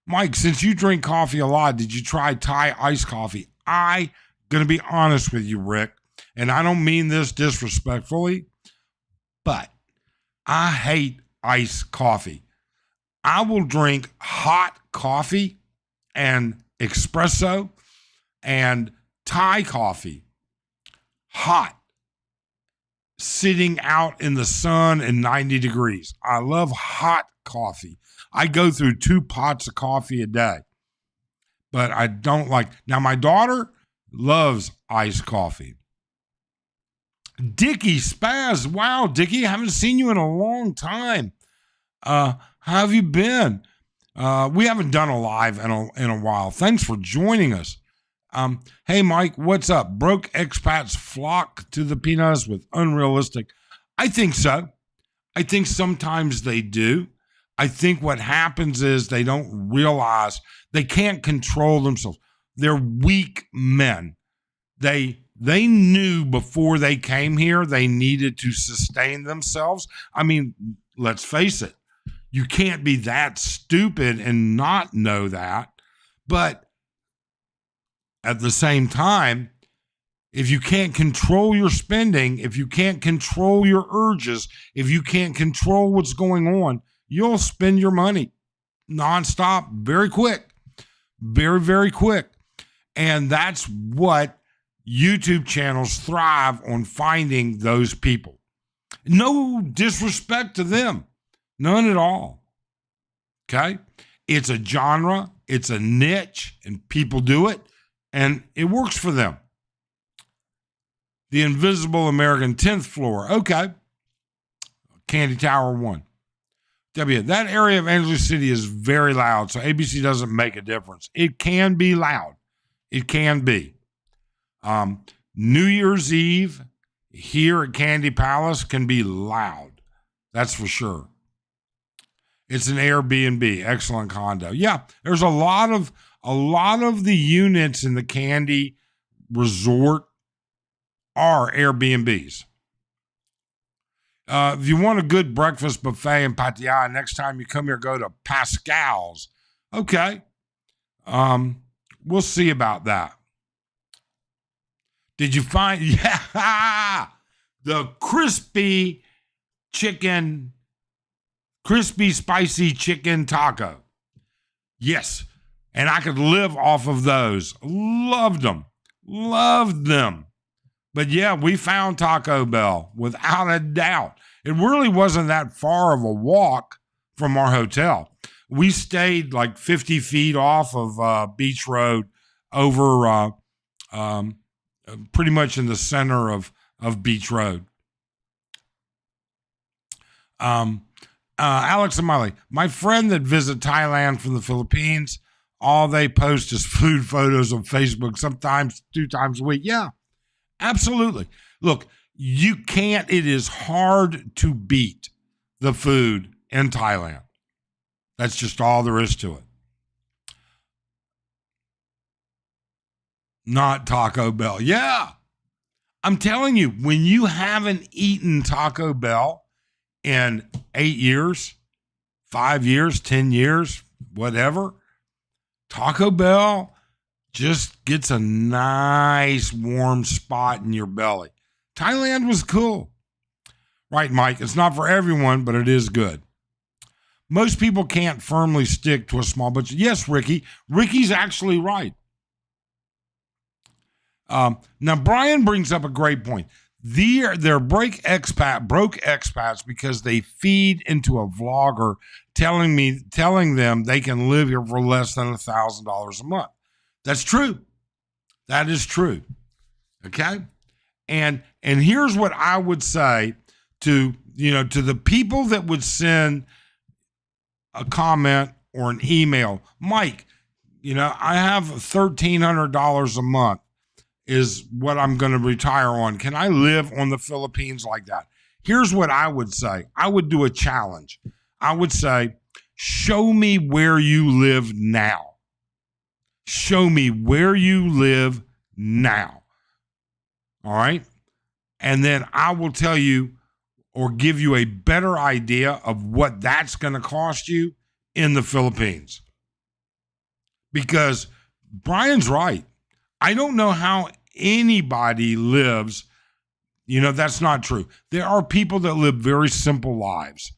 Mike, since you drink coffee a lot, did you try Thai iced coffee? I'm going to be honest with you, Rick, and I don't mean this disrespectfully, but I hate iced coffee. I will drink hot coffee and espresso and Thai coffee hot, sitting out in the sun in 90 degrees. I love hot coffee. I go through 2 pots of coffee a day, but I don't like. Now, my daughter loves iced coffee. Dickie Spaz. Wow, Dickie, I haven't seen you in a long time. How have you been? We haven't done a live in a while. Thanks for joining us. Hey, Mike, what's up? Broke expats flock to the peanuts with unrealistic. I think so. I think sometimes they do. I think what happens is they don't realize they can't control themselves. They're weak men. They knew before they came here they needed to sustain themselves. I mean, let's face it. You can't be that stupid and not know that. But at the same time, if you can't control your spending, if you can't control your urges, if you can't control what's going on, you'll spend your money nonstop very quick, very, very quick. And that's what YouTube channels thrive on, finding those people. No disrespect to them. None at all. Okay? It's a genre. It's a niche, and people do it. and it works for them. The Invisible American 10th floor. Okay. Candy Tower 1. That area of Angeles City is very loud, so ABC doesn't make a difference. It can be loud. It can be. New Year's Eve here at Candy Palace can be loud. That's for sure. It's an Airbnb, excellent condo. Yeah, there's a lot of the units in the Candy Resort are Airbnbs. If you want a good breakfast buffet in Pattaya, next time you come here, go to Pascal's. Okay. We'll see about that. Did you find, the crispy spicy chicken taco? Yes. And I could live off of those. Loved them. But yeah, we found Taco Bell without a doubt. It really wasn't that far of a walk from our hotel. We stayed like 50 feet off of Beach Road over pretty much in the center of Beach Road. Alex and Miley, my friend that visit Thailand from the Philippines, all they post is food photos on Facebook, sometimes 2 times a week. Yeah. Absolutely. Look, it is hard to beat the food in Thailand. That's just all there is to it. Not Taco Bell. Yeah. I'm telling you, when you haven't eaten Taco Bell in 8 years, 5 years, 10 years, whatever, Taco Bell just gets a nice warm spot in your belly. Thailand was cool. Right, Mike? It's not for everyone, but it is good. Most people can't firmly stick to a small budget. Yes, Ricky. Ricky's actually right. Now, Brian brings up a great point. They're broke expats because they feed into a vlogger telling them they can live here for less than $1,000 a month. That's true. That is true. Okay? And here's what I would say to the people that would send a comment or an email. Mike, I have $1,300 a month is what I'm going to retire on. Can I live on the Philippines like that? Here's what I would say. I would do a challenge. I would say, show me where you live now. Show me where you live now. All right? And then I will tell you or give you a better idea of what that's going to cost you in the Philippines. Because Brian's right. I don't know how anybody lives. That's not true. There are people that live very simple lives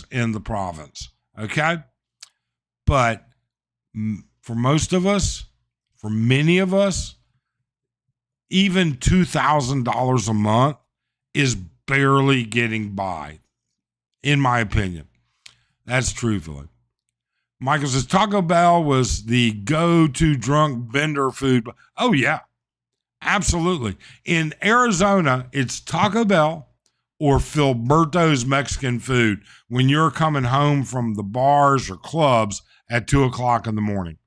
in the province. Okay? But for most of us, for many of us, even $2,000 a month is barely getting by, in my opinion. That's true, Philip. Michael says Taco Bell was the go-to drunk bender food. Oh, yeah, absolutely. In Arizona, it's Taco Bell or Filberto's Mexican food when you're coming home from the bars or clubs at 2 o'clock in the morning.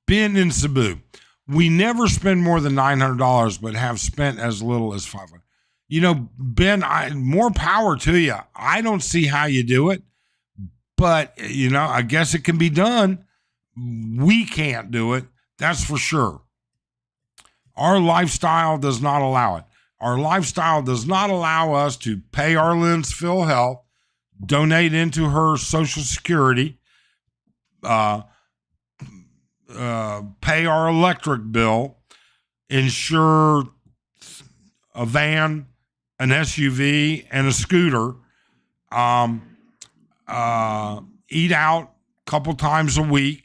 Ben in Cebu. We never spend more than $900, but have spent as little as $500. Ben, more power to you. I don't see how you do it, but, I guess it can be done. We can't do it. That's for sure. Our lifestyle does not allow it. Our lifestyle does not allow us to pay Arlen's PhilHealth, donate into her Social Security, pay our electric bill, insure a van, an SUV, and a scooter, eat out a couple times a week,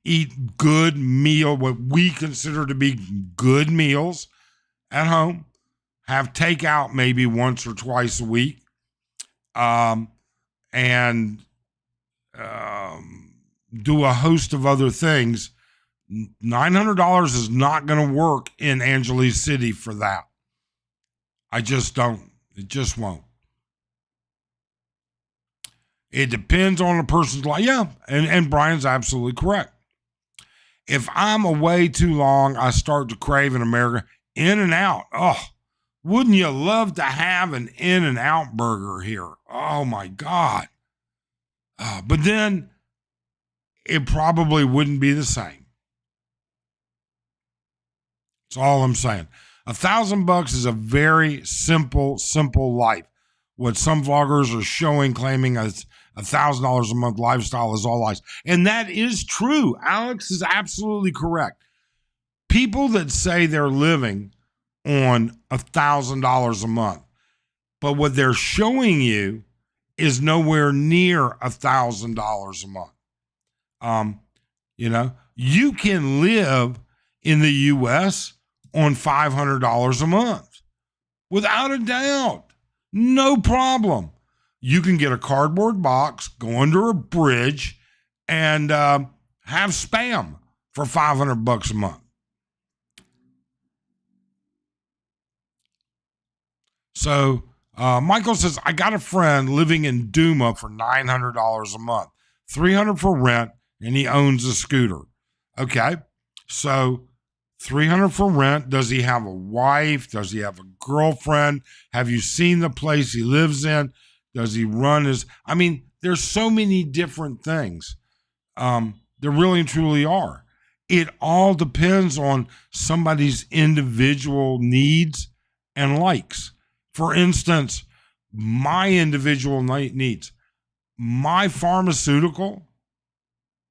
eat good meal, what we consider to be good meals at home, have takeout maybe once or twice a week, and do a host of other things. $900 is not going to work in Angeles City for that. I just don't. It just won't. It depends on the person's life. Yeah, and Brian's absolutely correct. If I'm away too long, I start to crave in America. In-N-Out. Oh, wouldn't you love to have an In-N-Out burger here? Oh, my God. But then it probably wouldn't be the same. That's all I'm saying. $1,000 is a very simple life. What some vloggers are showing, claiming $1,000 a month lifestyle is all lies. And that is true. Alex is absolutely correct. People that say they're living on $1,000 a month, but what they're showing you is nowhere near $1,000 a month. You can live in the U.S. on $500 a month without a doubt. No problem. You can get a cardboard box, go under a bridge, and have Spam for $500 a month. So Michael says, I got a friend living in Duma for $900 a month, $300 for rent, and he owns a scooter. Okay, so $300 for rent. Does he have a wife? Does he have a girlfriend? Have you seen the place he lives in? Does he run his... I mean, there's so many different things. There really and truly are. It all depends on somebody's individual needs and likes. For instance, my individual needs. My pharmaceutical,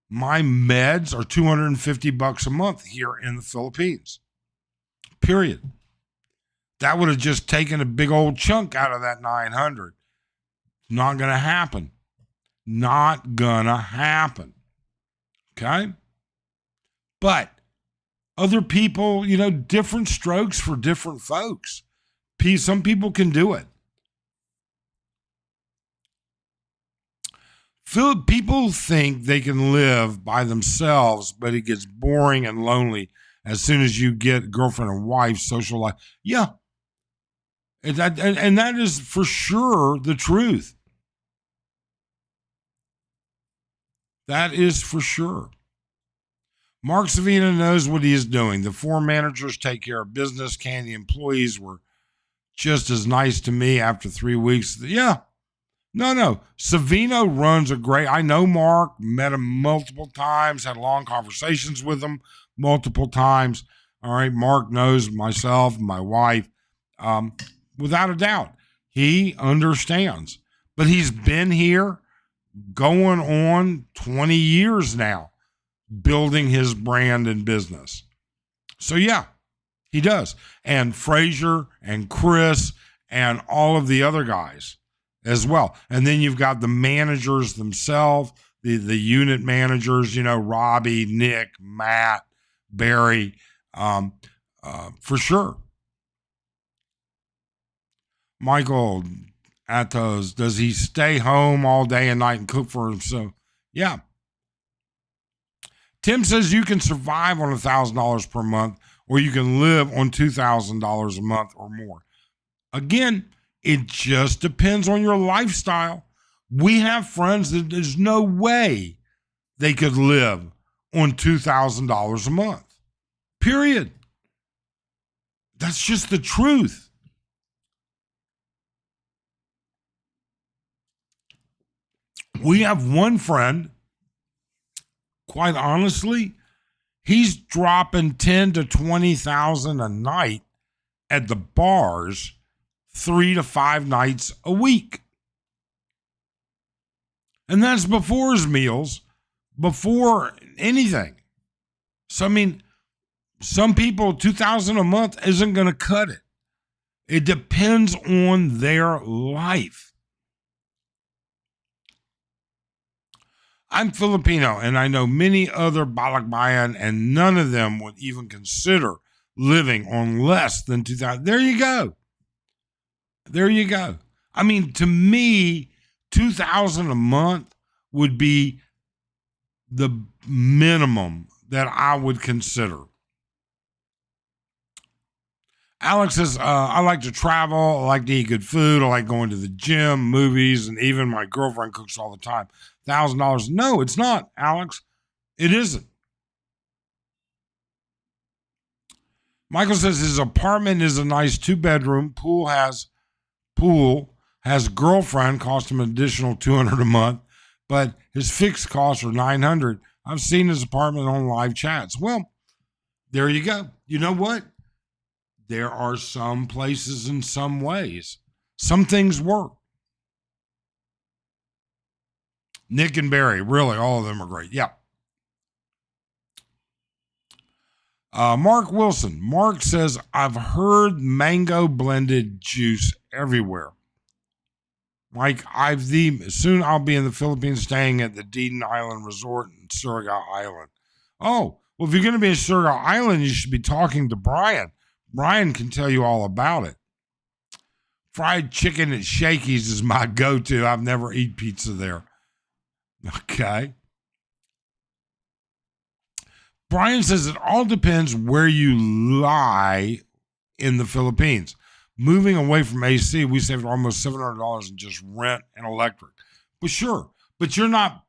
my meds are $250 a month here in the Philippines. Period. That would have just taken a big old chunk out of that $900. Not going to happen. Not going to happen. Okay? But other people, different strokes for different folks. Some people can do it. People think they can live by themselves, but it gets boring and lonely as soon as you get girlfriend and wife, social life. Yeah. And that is for sure the truth. That is for sure. Mark Savina knows what he is doing. The 4 managers take care of business. Candy employees were just as nice to me after 3 weeks. Yeah. No. Savino runs I know Mark, met him multiple times, had long conversations with him multiple times. All right. Mark knows myself, my wife. Without a doubt, he understands. But he's been here going on 20 years now, building his brand and business. So yeah, he does. And Frazier and Chris and all of the other guys as well. And then you've got the managers themselves, the unit managers, Robbie, Nick, Matt, Barry, for sure. Michael Atos, does he stay home all day and night and cook for himself? Yeah. Tim says you can survive on $1,000 per month, or you can live on $2,000 a month or more. Again, it just depends on your lifestyle. We have friends that there's no way they could live on $2,000 a month. Period. That's just the truth. We have one friend, quite honestly, he's dropping $10,000 to $20,000 a night at the bars 3 to 5 nights a week. And that's before his meals, before anything. So, I mean, some people, $2,000 a month isn't going to cut it. It depends on their life. I'm Filipino, and I know many other Balikbayan, and none of them would even consider living on less than $2,000. There you go. There you go. I mean, to me, $2,000 a month would be the minimum that I would consider. Alex says, I like to travel. I like to eat good food. I like going to the gym, movies, and even my girlfriend cooks all the time. $1,000. No, it's not, Alex. It isn't. Michael says his apartment is a nice 2-bedroom. Pool has girlfriend, cost him an additional $200 a month, but his fixed costs are $900. I've seen his apartment on live chats. Well, there you go. You know what? There are some places in some ways. Some things work. Nick and Barry, really, all of them are great. Yeah. Mark Wilson. Mark says, I've heard mango blended juice everywhere. Mike, soon I'll be in the Philippines staying at the Deeden Island Resort in Surigao Island. Oh, well, if you're going to be in Surigao Island, you should be talking to Brian. Brian can tell you all about it. Fried chicken at Shakey's is my go-to. I've never eaten pizza there. Okay. Brian says it all depends where you lie in the Philippines. Moving away from AC, we saved almost $700 in just rent and electric. But sure, but you're not,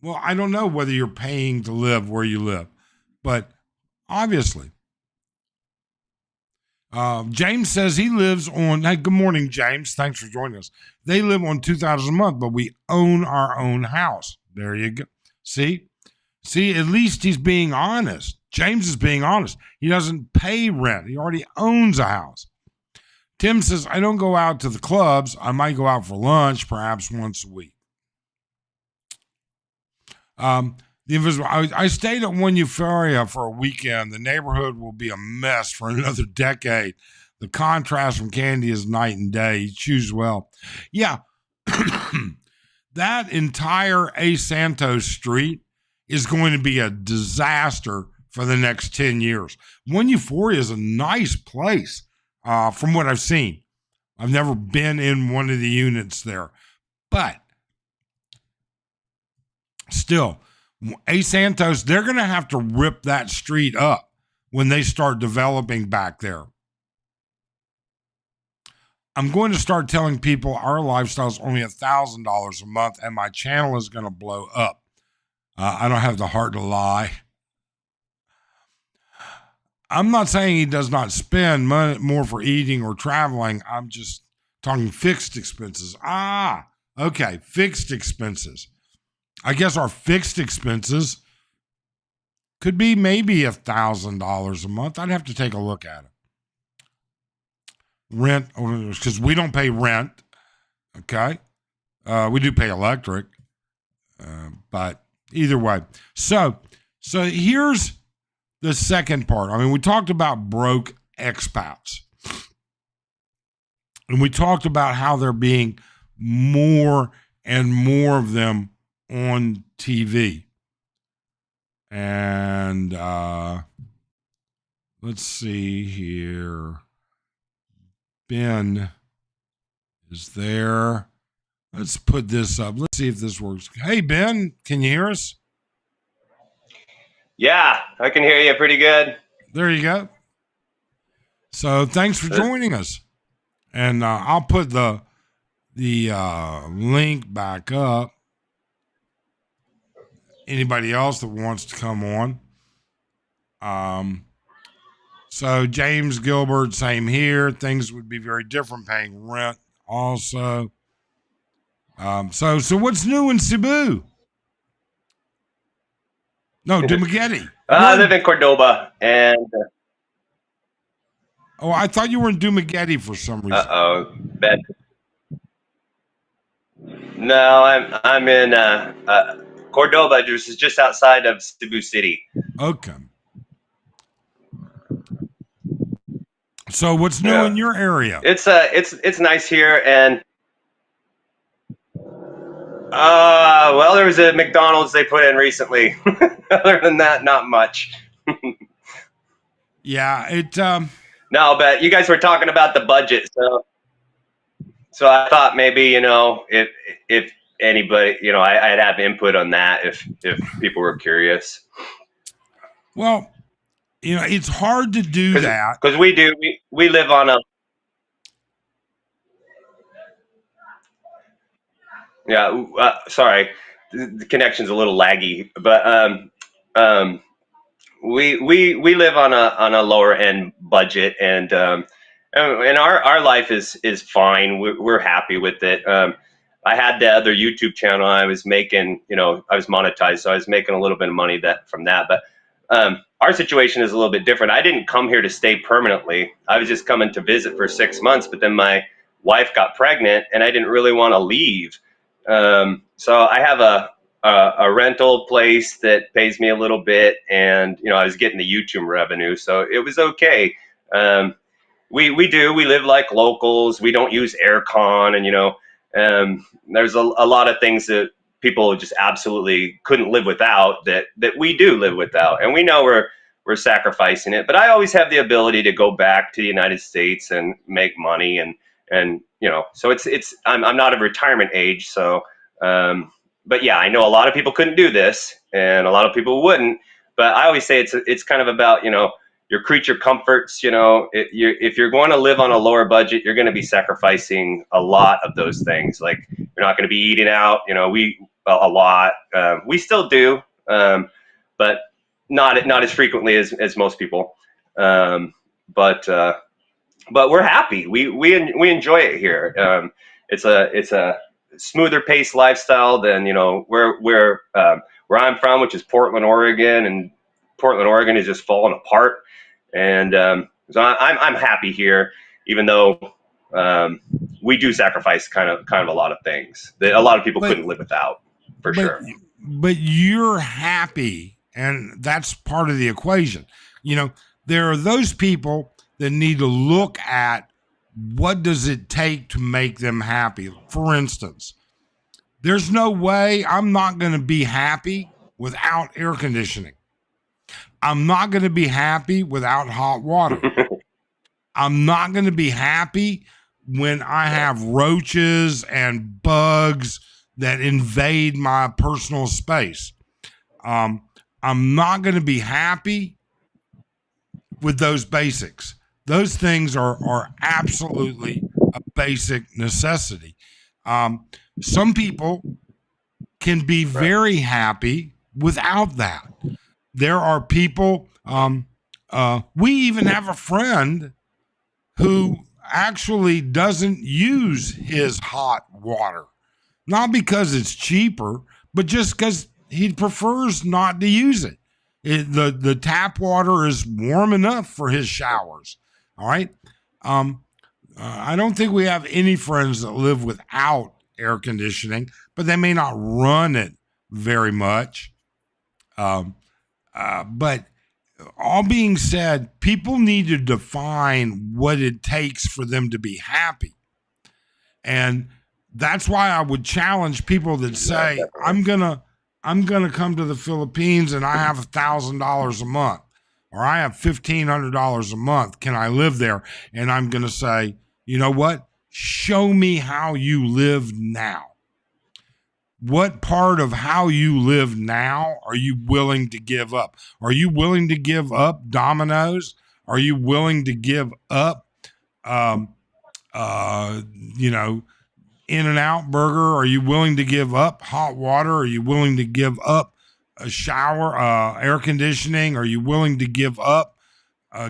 well, I don't know whether you're paying to live where you live, but obviously. James says he lives on, hey, good morning, James. Thanks for joining us. They live on $2,000 a month, but we own our own house. There you go. See, at least he's being honest. James is being honest. He doesn't pay rent. He already owns a house. Tim says, I don't go out to the clubs. I might go out for lunch, perhaps once a week. The invisible. I stayed at One Euphoria for a weekend. The neighborhood will be a mess for another decade. The contrast from Candy is night and day. You choose well. Yeah, that entire A. Santos Street is going to be a disaster for the next 10 years. One Euphoria is a nice place from what I've seen. I've never been in one of the units there. But still, A. Santos, they're going to have to rip that street up when they start developing back there. I'm going to start telling people our lifestyle is only $1,000 a month and my channel is going to blow up. I don't have the heart to lie. I'm not saying he does not spend money more for eating or traveling. I'm just talking fixed expenses. Okay, fixed expenses. I guess our fixed expenses could be maybe $1,000 a month. I'd have to take a look at it. Rent, because we don't pay rent. Okay, we do pay electric, but either way. So here's the second part. I mean, we talked about broke expats, and we talked about how there being more and more of them on TV. And let's see here. Ben is there. Let's put this up. Let's see if this works. Hey, Ben, can you hear us? Yeah, I can hear you pretty good. There you go. So thanks for joining us. And I'll put the link back up. Anybody else that wants to come on. So James Gilbert, same here. Things would be very different paying rent also. So what's new in Cebu? No, Dumaguete. I live in Cordoba, and oh, I thought you were in Dumaguete for some reason. Ben. No, I'm in Cordoba, which is just outside of Cebu City. Okay. So what's new in your area? It's nice here, and well, there was a McDonald's they put in recently. Other than that, not much. Yeah, No, but you guys were talking about the budget, so I thought maybe, if anybody, I'd have input on that if people were curious. Well, it's hard to do Because that. we live on a, yeah. Sorry, the connection's a little laggy, but um, we live on a lower end budget, and our life is fine. We're happy with it. I had the other YouTube channel. I was making, I was monetized, so I was making a little bit of money from that. But our situation is a little bit different. I didn't come here to stay permanently. I was just coming to visit for 6 months, but then my wife got pregnant, and I didn't really want to leave. So I have a rental place that pays me a little bit, and I was getting the YouTube revenue, so it was okay. Um, we live like locals. We don't use aircon, and there's a lot of things that people just absolutely couldn't live without that we do live without, and we know we're sacrificing it. But I always have the ability to go back to the United States and make money, and so I'm not of retirement age, so. Um, but yeah, I know a lot of people couldn't do this, and a lot of people wouldn't. But I always say it's kind of about your creature comforts. If you're going to live on a lower budget, you're going to be sacrificing a lot of those things. Like you're not going to be eating out. We a lot. We still do, but not as frequently as most people. Um, but we're happy. We enjoy it here. It's a smoother paced lifestyle than where I'm from, which is Portland, Oregon, and Portland, Oregon is just falling apart. And so I'm happy here, even though we do sacrifice kind of a lot of things that a lot of people But couldn't live without, for but sure. but you're happy, and that's part of the equation. You know, there are those people that need to look at what does it take to make them happy. For instance, there's no way I'm not going to be happy without air conditioning. I'm not going to be happy without hot water. I'm not going to be happy when I have roaches and bugs that invade my personal space. Um, I'm not going to be happy with those basics. Those things are absolutely a basic necessity. Um, some people can be Right. very happy without that. There are people, we even have a friend who actually doesn't use his hot water. Not because it's cheaper, but just because he prefers not to use it. The tap water is warm enough for his showers. All right. Um, I don't think we have any friends that live without air conditioning, but they may not run it very much. Um, but all being said, people need to define what it takes for them to be happy. And that's why I would challenge people that Yeah, say, definitely. I'm gonna come to the Philippines and I have $1,000 a month, or I have $1,500 a month. Can I live there? And I'm gonna say, you know what? Show me how you live now. What part of how you live now are you willing to give up? Are you willing to give up Domino's? Are you willing to give up, um, you know, In and Out Burger? Are you willing to give up hot water? Are you willing to give up a shower, air conditioning? Are you willing to give up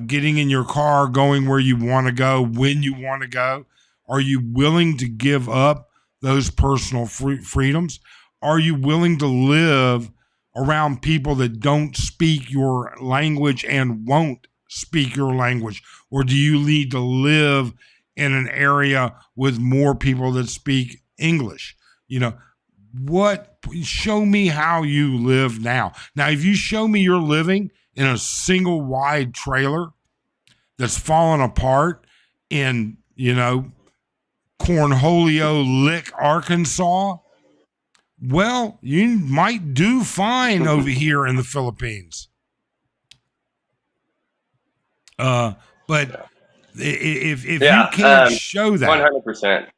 getting in your car, going where you want to go, when you want to go? Are you willing to give up those personal freedoms? Are you willing to live around people that don't speak your language and won't speak your language? Or do you need to live in an area with more people that speak English? You know, show me how you live now. Now, if you show me you're living in a single wide trailer that's fallen apart in, Cornholio Lick, Arkansas, well, you might do fine over here in the Philippines. But if you Yeah, can't show that, 100%.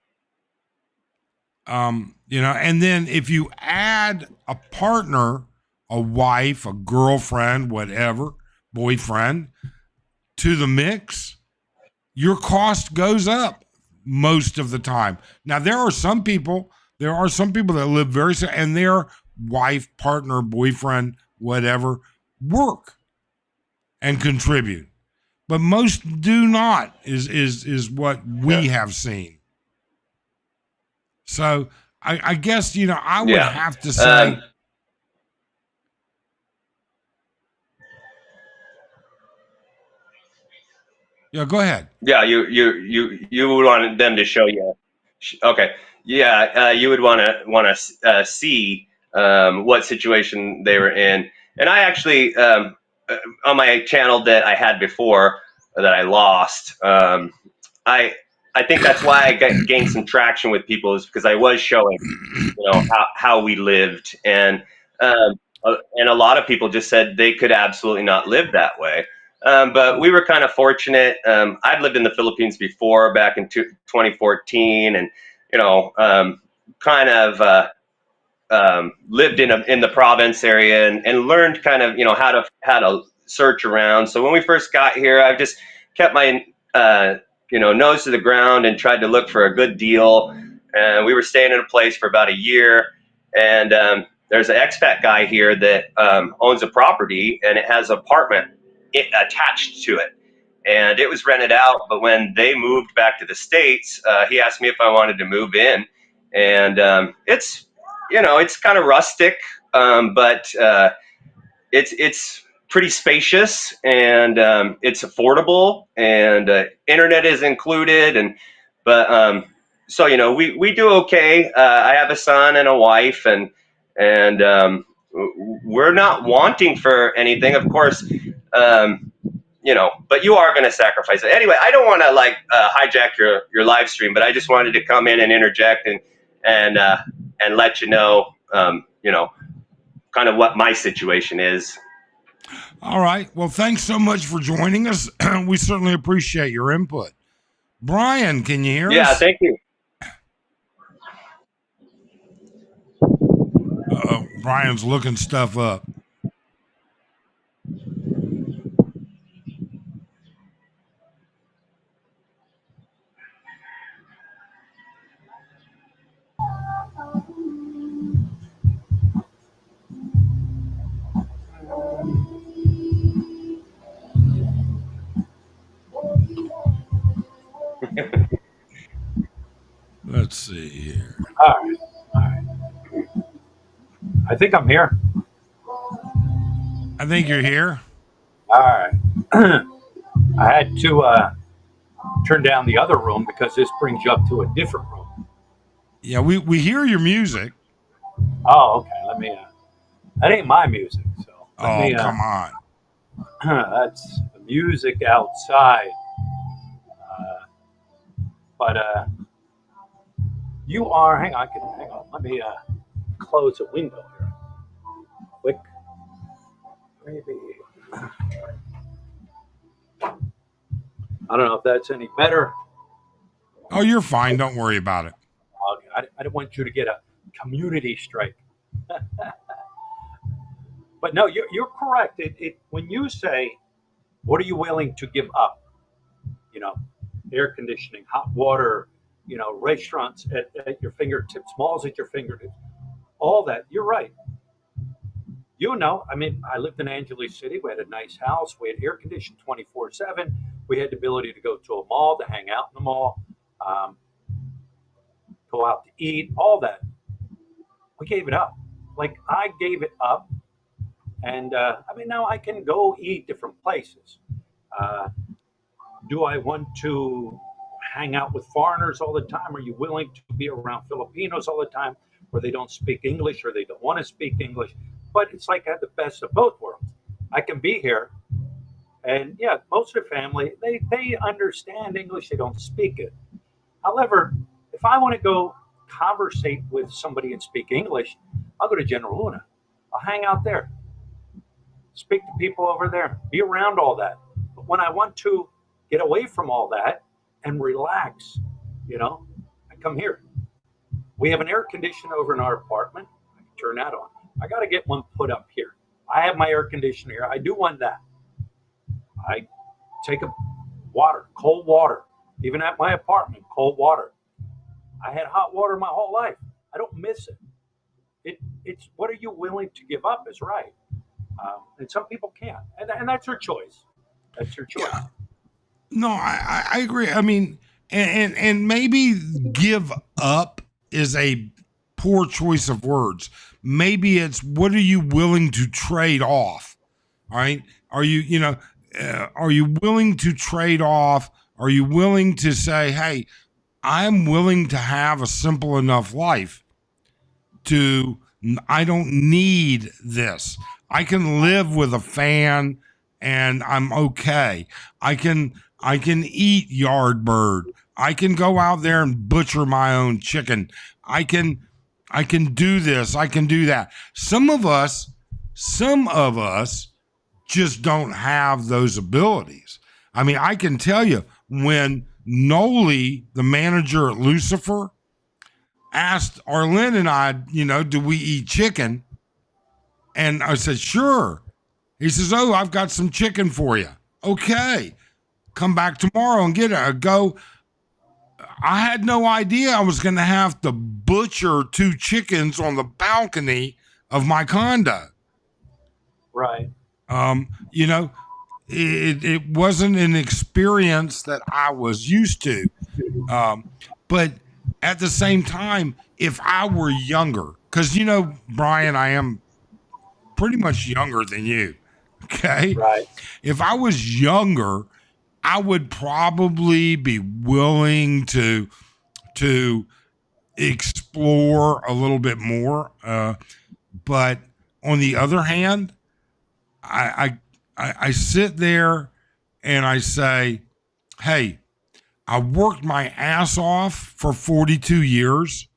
And then if you add a partner, a wife, a girlfriend, whatever, boyfriend to the mix, your cost goes up most of the time. Now there are some people that live very and their wife, partner, boyfriend, whatever, work and contribute. But most do not is what Yeah. we have seen. So I guess I would Yeah. have to Um, say, yeah, go ahead. yeah. You would want them to show you. Okay. Yeah. You would want to see what situation they were in. And I actually on my channel that I had before that I lost. I I think that's why I gained some traction with people is because I was showing how we lived and a lot of people just said they could absolutely not live that way. But we were kind of fortunate. I'd lived in the Philippines before back in 2014 and kind of lived in the province area and learned kind of how to search around. So when we first got here, I just kept my nose to the ground and tried to look for a good deal. And we were staying in a place for about a year, and there's an expat guy here that owns a property and it has an apartment attached to it. And it was rented out, but when they moved back to the States, he asked me if I wanted to move in. And it's kind of rustic, but it's pretty spacious and it's affordable and internet is included but so we do okay. I have a son and a wife and we're not wanting for anything, of course. But you are going to sacrifice it anyway. I don't want to hijack your live stream, but I just wanted to come in and interject and let kind of what my situation is. All right. Well, thanks so much for joining us. We certainly appreciate your input. Brian, can you hear Yeah, us? thank you. Brian's looking stuff up. Let's see here. All right. All right. I think I'm here. I think you're here. All right. I had to turn down the other room because this brings you up to a different room. Yeah, we hear your music. Oh, okay. Let me. That ain't my music, so let Oh, me. come on. That's the music outside. But you are. Hang on. Hang on. Let me close a window here. Quick. Maybe. I don't know if that's any better. Oh, you're fine. Don't worry about it. I don't want you to get a community strike. But no, you're correct. When you say, what are you willing to give up? You know, air conditioning, hot water, restaurants at your fingertips, malls at your fingertips, all that. You're right. I mean, I lived in Angeles City. We had a nice house. We had air conditioned 24/7. We had the ability to go to a mall, to hang out in the mall, um, go out to eat, all that. We gave it up. Like I gave it up. And I mean, now I can go eat different places. Uh, do I want to hang out with foreigners all the time? Are you willing to be around Filipinos all the time where they don't speak English or they don't want to speak English? But it's like I have the best of both worlds. I can be here, and yeah, most of the family they understand English, they don't speak it. However, if I want to go conversate with somebody and speak English, I'll go to General Luna. I'll hang out there, speak to people over there, be around all that. But when I want to get away from all that and relax, I come here. We have an air conditioner over in our apartment. I can turn that on. I got to get one put up here. I have my air conditioner here. I do want that. I take a water, cold water, even at my apartment, cold water. I had hot water my whole life. I don't miss it. It's what are you willing to give up is right. And some people can't. And that's your choice. That's your choice. Yeah. No, I agree. I mean, and maybe give up is a poor choice of words. Maybe it's what are you willing to trade off? All right. Are you willing to trade off? Are you willing to say, hey, I'm willing to have a simple enough life to, I don't need this. I can live with a fan and I'm okay. I can eat yard bird. I can go out there and butcher my own chicken. I can do this. I can do that. Some of us just don't have those abilities. I mean, I can tell you when Noli, the manager at Lucifer, asked Arlen and I, do we eat chicken? And I said, sure. He says, oh, I've got some chicken for you. Okay. Come back tomorrow and get it. I go, I had no idea I was going to have to butcher 2 chickens on the balcony of my condo. Right. It wasn't an experience that I was used to. But at the same time, if I were younger, because, Brian, I am pretty much younger than you. Okay. Right. If I was younger, I would probably be willing to explore a little bit more. But on the other hand, I sit there and I say, hey, I worked my ass off for 42 years.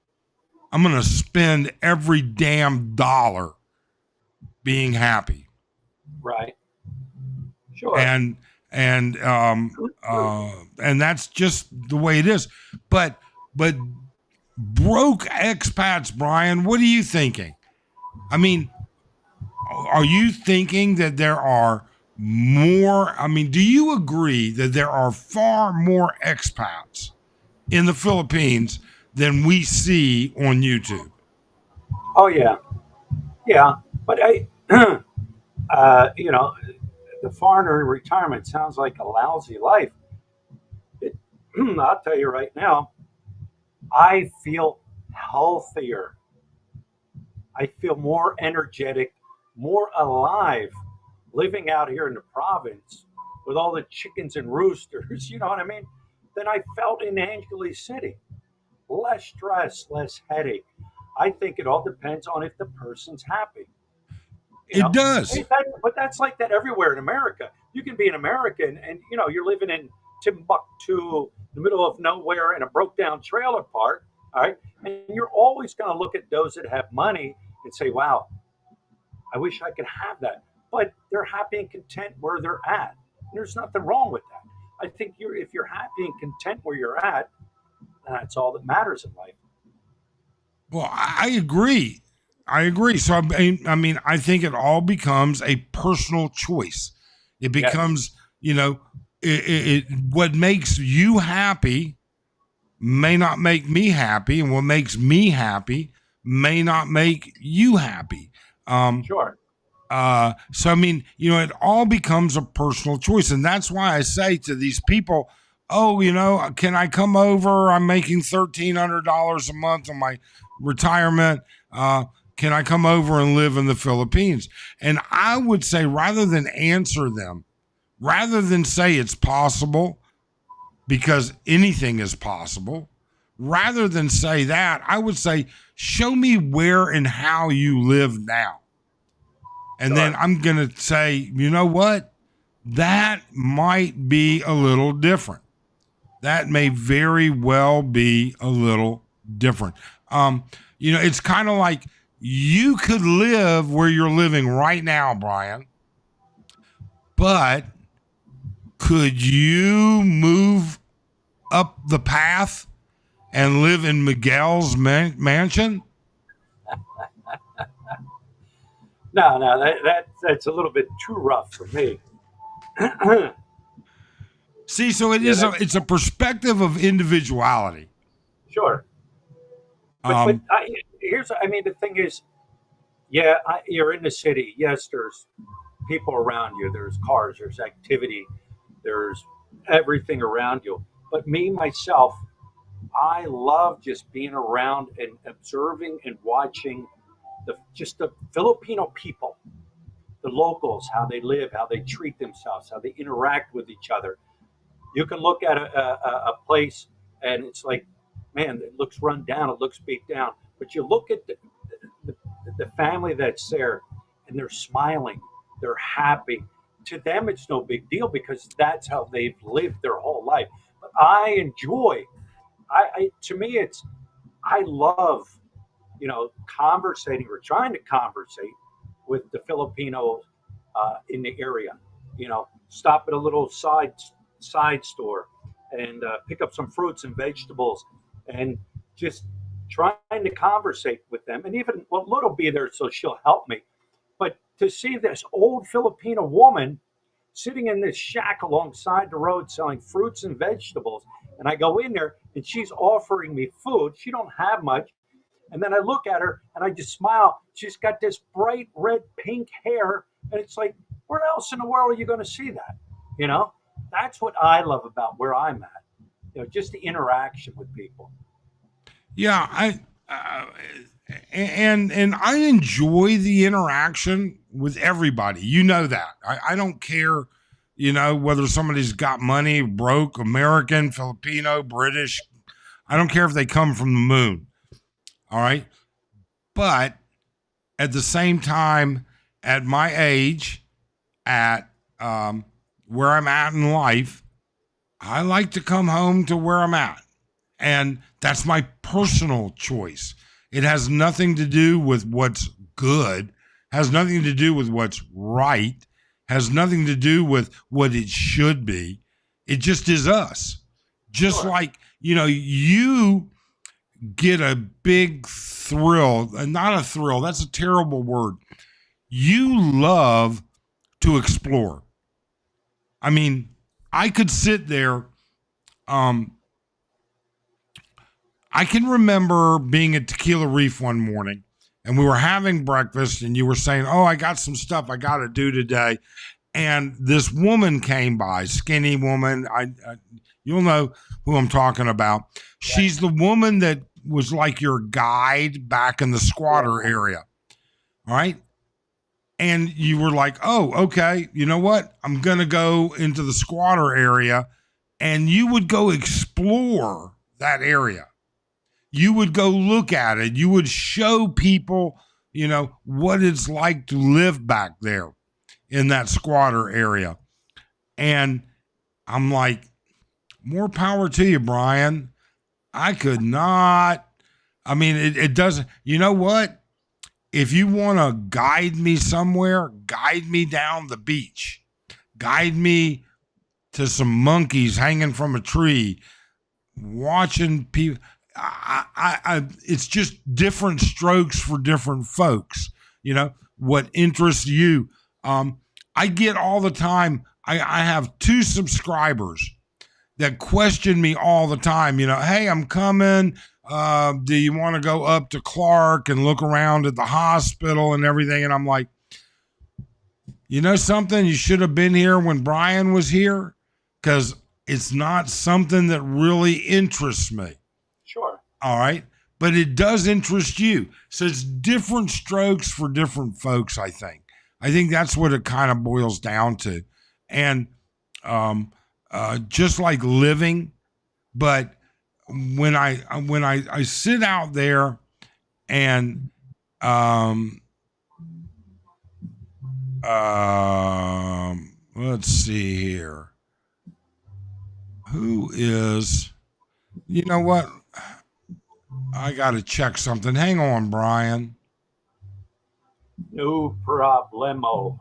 I'm going to spend every damn dollar being happy. Right. Sure. And that's just the way it is. But broke expats, Brian, what are you thinking? I mean, are you thinking that there are more? I mean, do you agree that there are far more expats in the Philippines than we see on YouTube? Oh yeah. Yeah. But the foreigner in retirement sounds like a lousy life. I'll tell you right now, I feel healthier. I feel more energetic, more alive living out here in the province with all the chickens and roosters, you know what I mean, than I felt in Angeles City. Less stress, less headache. I think it all depends on if the person's happy. It does. But that's like that everywhere in America. You can be an American and you're living in Timbuktu, the middle of nowhere in a broke down trailer park, all right? And you're always going to look at those that have money and say, wow, I wish I could have that. But they're happy and content where they're at. There's nothing wrong with that. I think if you're happy and content where you're at, that's all that matters in life. Well, I agree. So, I mean, I think it all becomes a personal choice. It becomes, what makes you happy may not make me happy, and what makes me happy may not make you happy. Sure. So, I mean, it all becomes a personal choice. And that's why I say to these people, oh, can I come over? I'm making $1,300 a month on my retirement. Can I come over and live in the Philippines? And I would say, rather than answer them, rather than say it's possible, because anything is possible, rather than say that, I would say, show me where and how you live now. And then I'm going to say, you know what? That might be a little different. That may very well be a little different. It's kind of like you could live where you're living right now, Brian, but could you move up the path and live in Miguel's mansion? No, that's a little bit too rough for me. See, so it Yeah, is that's it's a perspective of individuality. sure. But Um, I mean, the thing is, yeah, you're in the city. Yes, there's people around you. There's cars. There's activity. There's everything around you. But me myself, I love just being around and observing and watching the Filipino people, the locals, how they live, how they treat themselves, how they interact with each other. You can look at a place and it's like, man, it looks run down, it looks beat down. But you look at the, the family that's there and they're smiling, they're happy. To them, it's no big deal because that's how they've lived their whole life. But I enjoy, to me, I love, conversating or trying to conversate with the Filipinos in the area. Stop at a little side store and pick up some fruits and vegetables, and just trying to conversate with them. And even little be there so she'll help me. But to see this old Filipino woman sitting in this shack alongside the road selling fruits and vegetables, and I go in there and she's offering me food. She don't have much, and then I look at her and I just smile. She's got this bright red pink hair. And it's like, where else in the world are you going to see that? You know, that's what I love about where I'm at. Just the interaction with people. yeah, and I enjoy the interaction with everybody. You know that. I don't care, whether somebody's got money, broke, American, Filipino, British. I don't care if they come from the moon. All right. But at the same time, at my age, at where I'm at in life, I like to come home to where I'm at. And that's my personal choice. It has nothing to do with what's good, has nothing to do with what's right, has nothing to do with what it should be. It just is us. Just Sure. like, you get a big thrill, not a thrill, that's a terrible word. You love to explore. I mean, I could sit there. Um, I can remember being at Tequila Reef one morning and we were having breakfast and you were saying, "Oh, I got some stuff I got to do today." And this woman came by, skinny woman. You'll know who I'm talking about. She's the woman that was like your guide back in the squatter Yeah. area. All right. And you were like, "Oh, okay. You know what? I'm going to go into the squatter area." And you would go explore that area. You would go look at it. You would show people, what it's like to live back there in that squatter area. And I'm like, more power to you, Brian. I could not. I mean, it doesn't. You know what? If you want to guide me somewhere, guide me down the beach. Guide me to some monkeys hanging from a tree, watching people. It's just different strokes for different folks. What interests you. I get all the time. I have two subscribers that question me all the time. Hey, I'm coming. Do you want to go up to Clark and look around at the hospital and everything? And I'm like, something? You should have been here when Brian was here, because it's not something that really interests me. Sure. All right. But it does interest you. So it's different strokes for different folks, I think. I think that's what it kind of boils down to. And just like living, but when I sit out there and let's see here. Who is, you know what? I got to check something. Hang on, Brian. No problemo.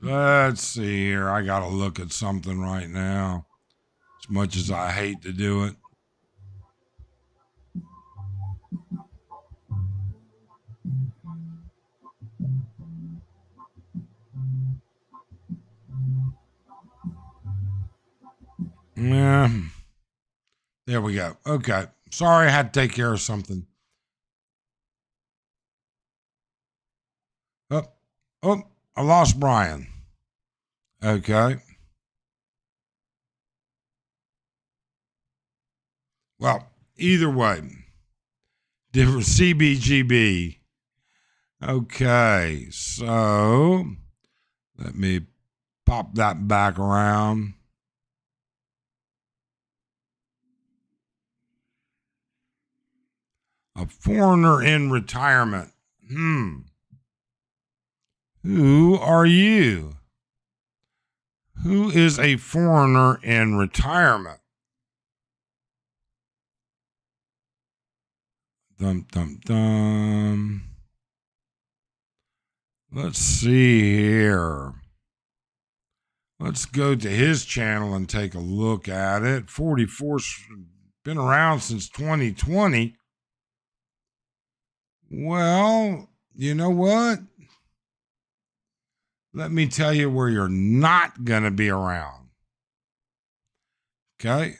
Let's see here. I got to look at something right now, as much as I hate to do it. Yeah. There we go. Okay. Sorry, I had to take care of something. Oh, oh, I lost Brian. Okay. Well, either way, different CBGB. Okay. So let me pop that back around. A foreigner in retirement. Who are you? Who is a foreigner in retirement? Dum, dum, dum. Let's see here. Let's go to his channel and take a look at it. 44's been around since 2020. Well, you know what? Let me tell you where you're not going to be around. Okay?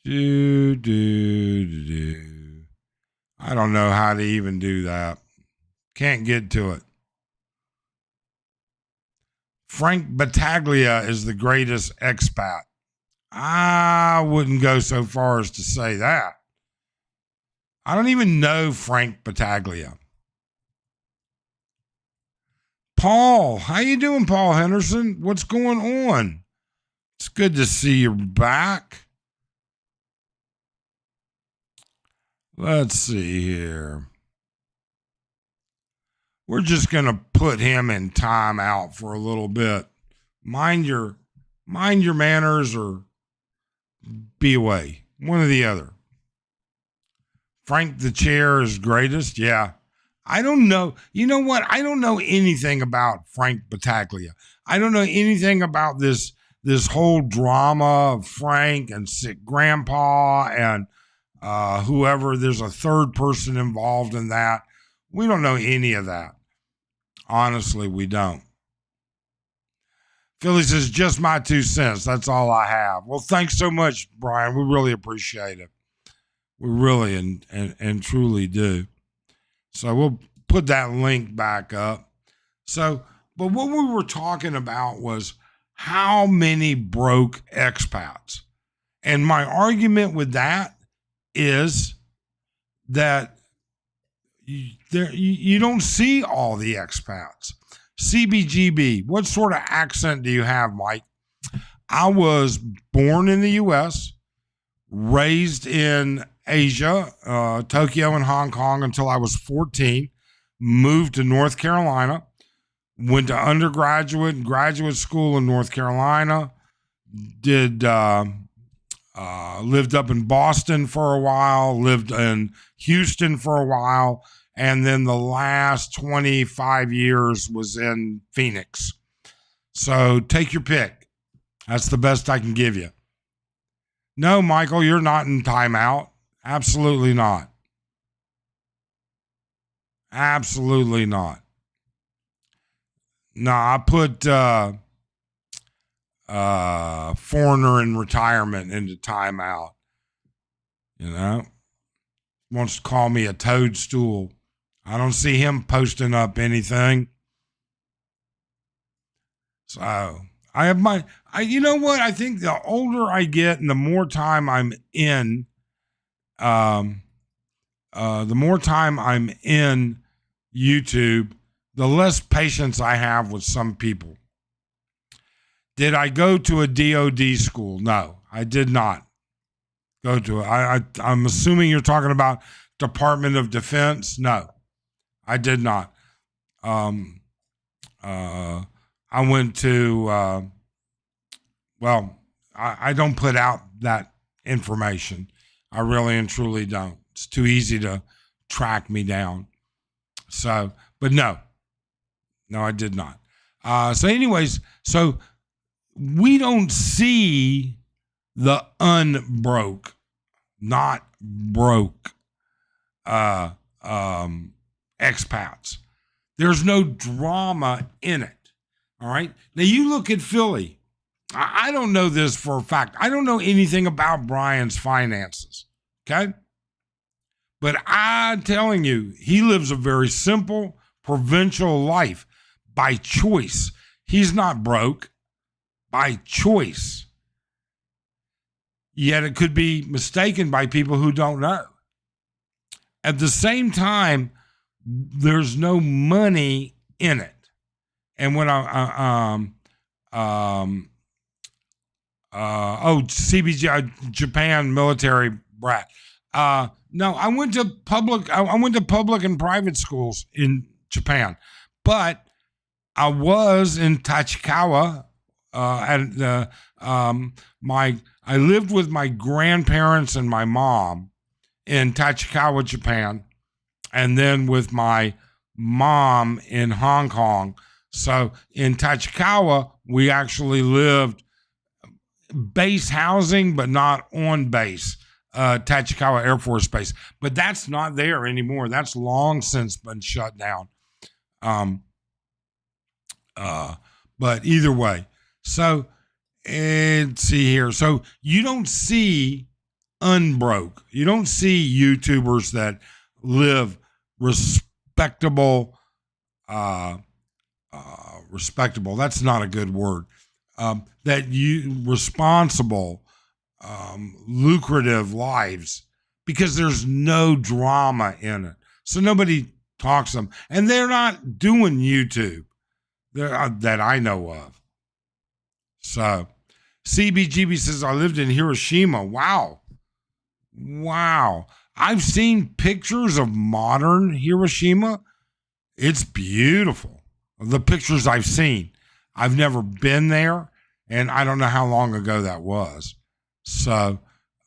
Do. I don't know how to even do that. Can't get to it. Frank Battaglia is the greatest expat. I wouldn't go so far as to say that. I don't even know Frank Battaglia. Paul, how you doing, Paul Henderson? What's going on? It's good to see you back. Let's see here. We're just going to put him in timeout for a little bit. Mind your manners or be away. One or the other. Frank the Chair is greatest. Yeah. I don't know. You know what? I don't know anything about Frank Battaglia. I don't know anything about this whole drama of Frank and sick grandpa and whoever. There's a third person involved in that. We don't know any of that. Honestly, we don't. Philly says, just my 2 cents. That's all I have. Well, thanks so much, Brian. We really appreciate it. We really and truly do. So we'll put that link back up. So, but what we were talking about was how many broke expats. And my argument with that is that you don't see all the expats. CBGB, what sort of accent do you have, Mike? I was born in the U.S., raised in Asia, Tokyo and Hong Kong until I was 14, moved to North Carolina, went to undergraduate and graduate school in North Carolina, lived up in Boston for a while, lived in Houston for a while, and then the last 25 years was in Phoenix. So take your pick. That's the best I can give you. No, Michael, you're not in timeout. Absolutely not. Absolutely not. No, I put foreigner in retirement into timeout. You know, wants to call me a toadstool. I don't see him posting up anything. So I have you know what? I think the older I get and the more time I'm in, the more time I'm in YouTube, the less patience I have with some people. Did I go to a DOD school? No, I did not go to it. I'm assuming you're talking about Department of Defense. No, I did not. I went to, I don't put out that information. I really and truly don't. It's too easy to track me down. So, but no, I did not. So anyways, so we don't see the unbroke, not broke expats. There's no drama in it. All right. Now you look at Philly. I don't know this for a fact. I don't know anything about Brian's finances. Okay. But I'm telling you, he lives a very simple, provincial life by choice. He's not broke by choice. Yet it could be mistaken by people who don't know. At the same time, there's no money in it. And when CBG, Japan military brat. No, I went to public and private schools in Japan, but I was in Tachikawa. I lived with my grandparents and my mom in Tachikawa, Japan, and then with my mom in Hong Kong. So in Tachikawa, we actually lived base housing, but not on base. Tachikawa Air Force Base, but that's not there anymore. That's long since been shut down. But either way, so let's see here. So you don't see unbroke. You don't see YouTubers that live respectable. Respectable. That's not a good word. That you responsible. Lucrative lives because there's no drama in it. So nobody talks to them. And they're not doing YouTube that I know of. So CBGB says, I lived in Hiroshima. Wow. I've seen pictures of modern Hiroshima. It's beautiful. The pictures I've seen. I've never been there, and I don't know how long ago that was. So,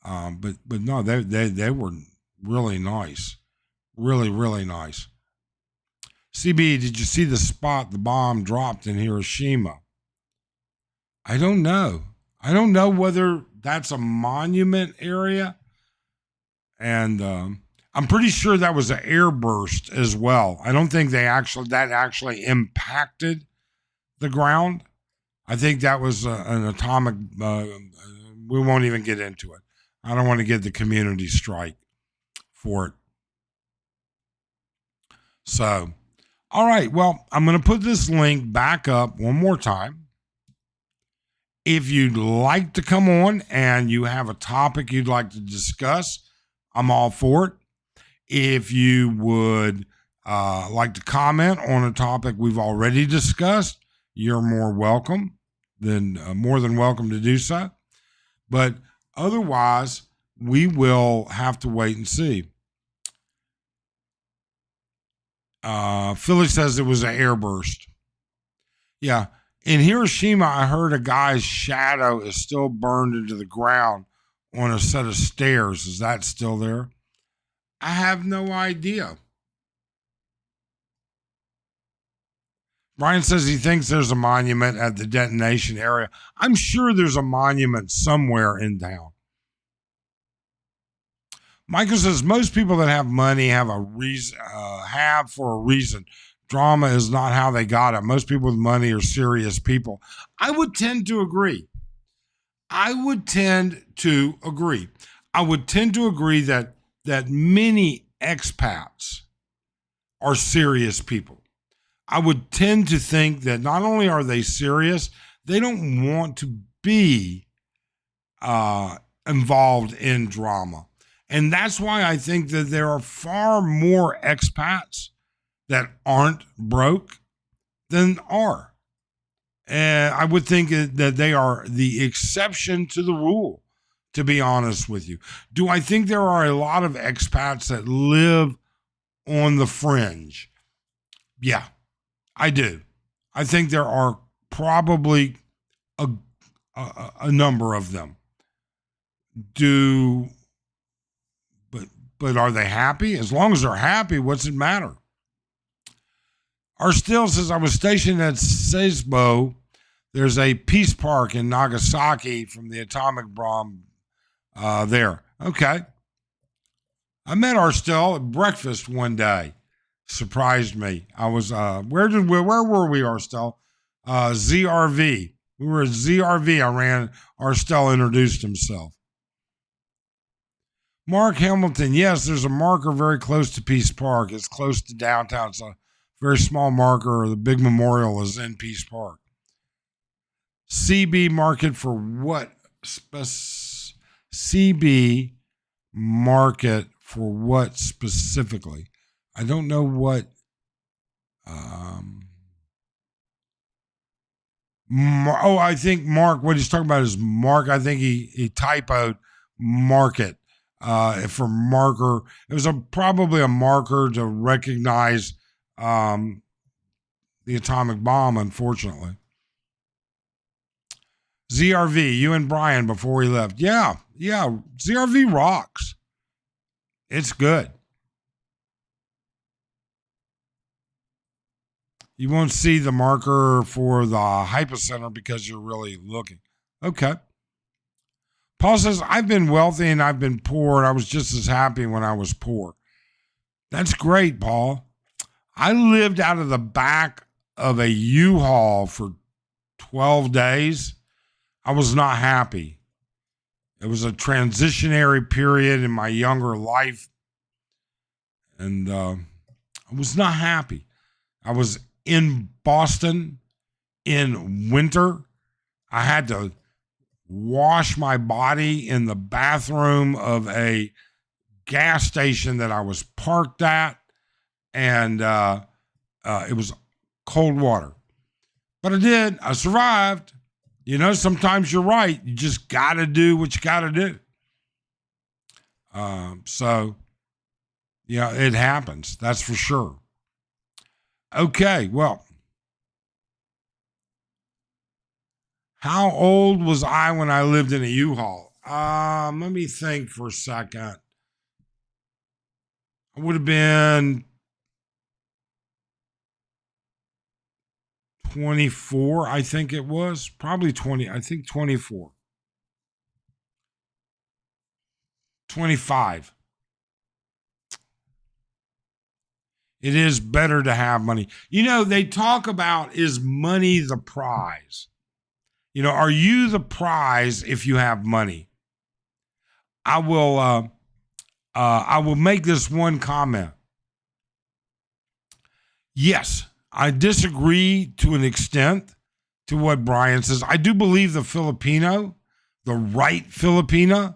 but no, they were really nice, really nice. CB, did you see the spot the bomb dropped in Hiroshima? I don't know. I don't know whether that's a monument area, and I'm pretty sure that was an airburst as well. I don't think that actually impacted the ground. I think that was an atomic. We won't even get into it. I don't want to get the community strike for it. So, all right. Well, I'm going to put this link back up one more time. If you'd like to come on and you have a topic you'd like to discuss, I'm all for it. If you would like to comment on a topic we've already discussed, you're more than welcome to do so. But otherwise, we will have to wait and see. Philly says it was an airburst. Yeah. In Hiroshima, I heard a guy's shadow is still burned into the ground on a set of stairs. Is that still there? I have no idea. Brian says he thinks there's a monument at the detonation area. I'm sure there's a monument somewhere in town. Michael says most people that have money have a reason, for a reason. Drama is not how they got it. Most people with money are serious people. I would tend to agree. I would tend to agree that many expats are serious people. I would tend to think that not only are they serious, they don't want to be involved in drama. And that's why I think that there are far more expats that aren't broke than are. And I would think that they are the exception to the rule, to be honest with you. Do I think there are a lot of expats that live on the fringe? Yeah, I do. I think there are probably a number of them. Do but are they happy? As long as they're happy, what's it matter? Our still says, I was stationed at Seibo. There's a peace park in Nagasaki from the atomic bomb there. Okay. I met our still at breakfast one day. Surprised me. I was where were we, Arstel? ZRV. We were at ZRV. Arstel introduced himself. Mark Hamilton, yes, there's a marker very close to Peace Park. It's close to downtown. It's a very small marker. The big memorial is in Peace Park. CB market for what? CB market for what specifically? I don't know what. I think Mark, what he's talking about is Mark. I think he typoed market for marker. It was probably a marker to recognize the atomic bomb, unfortunately. ZRV, you and Brian before we left. Yeah, ZRV rocks. It's good. You won't see the marker for the hypocenter because you're really looking. Okay. Paul says, I've been wealthy and I've been poor, and I was just as happy when I was poor. That's great, Paul. I lived out of the back of a U-Haul for 12 days. I was not happy. It was a transitionary period in my younger life, and I was not happy. I was in Boston in winter. I had to wash my body in the bathroom of a gas station that I was parked at, and it was cold water. But I did. I survived. You know, sometimes you're right. You just got to do what you got to do. So, yeah, it happens. That's for sure. Okay, well, how old was I when I lived in a U-Haul? Let me think for a second. I would have been 24, I think it was. Probably 20, I think 24. 25. It is better to have money. You know, they talk about, is money the prize? You know, are you the prize if you have money? I will make this one comment. Yes, I disagree to an extent to what Brian says. I do believe the Filipino, the right Filipina,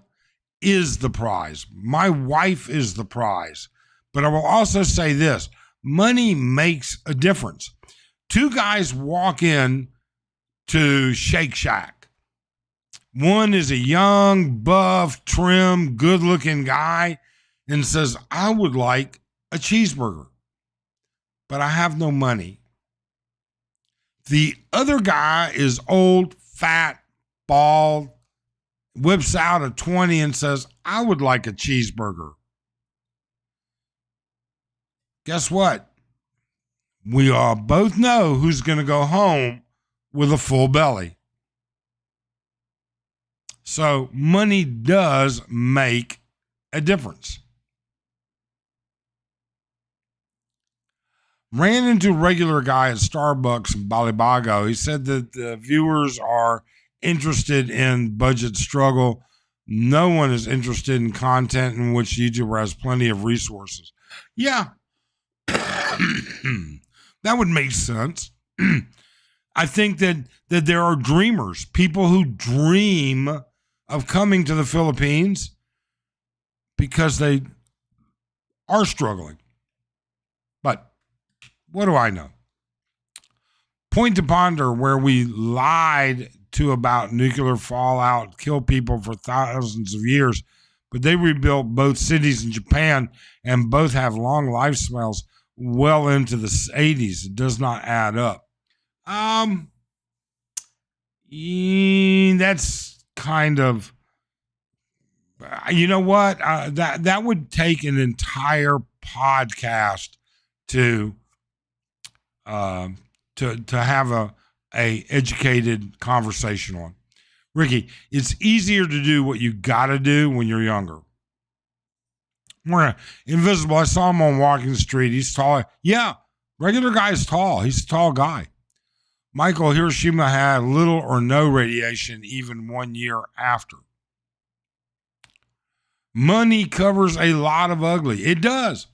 is the prize. My wife is the prize. But I will also say this, money makes a difference. Two guys walk in to Shake Shack. One is a young, buff, trim, good-looking guy and says, I would like a cheeseburger, but I have no money. The other guy is old, fat, bald, whips out a 20 and says, I would like a cheeseburger. Guess what? We all both know who's going to go home with a full belly. So money does make a difference. Ran into a regular guy at Starbucks in Balibago. He said that the viewers are interested in budget struggle. No one is interested in content in which YouTuber has plenty of resources. Yeah. That would make sense. I think that there are dreamers, people who dream of coming to the Philippines because they are struggling. But what do I know? Point to ponder, where we lied to about nuclear fallout, kill people for thousands of years, but they rebuilt both cities in Japan and both have long lifespans well into the 80s. It does not add up. That's kind of You know what? That would take an entire podcast to to have a educated conversation on. Ricky, it's easier to do what you got to do when you're younger. We're invisible. I saw him on walking the street. He's tall. Yeah, regular guy's tall. He's a tall guy. Michael, Hiroshima had little or no radiation even 1 year after. Money covers a lot of ugly. It does.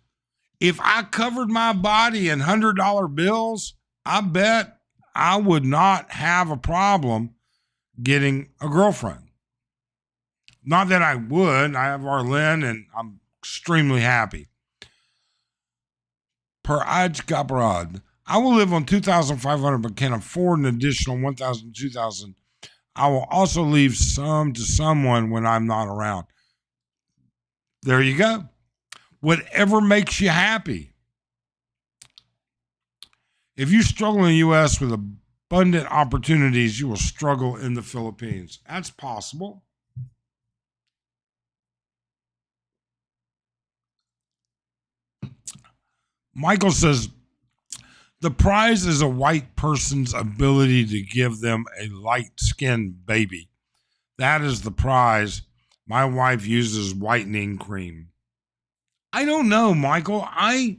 If I covered my body in $100 bills, I bet I would not have a problem getting a girlfriend. Not that I would. I have Arlene and I'm extremely happy. Per Aj Gabrad, I will live on $2,500 but can afford an additional $1,000, $2,000. I will also leave some to someone when I'm not around. There you go. Whatever makes you happy. If you struggle in the U.S. with abundant opportunities, you will struggle in the Philippines. That's possible. Michael says, the prize is a white person's ability to give them a light-skinned baby. That is the prize. My wife uses whitening cream. I don't know, Michael. I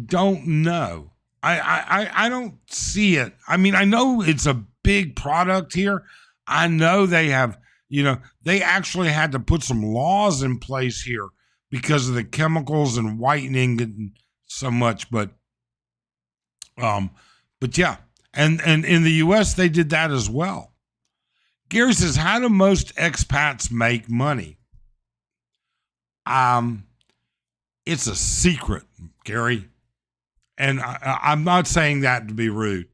don't know. I don't see it. I mean, I know it's a big product here. I know they have, they actually had to put some laws in place here because of the chemicals and whitening and so much. But yeah. And in the US, they did that as well. Gary says, how do most expats make money? It's a secret, Gary. And I'm not saying that to be rude.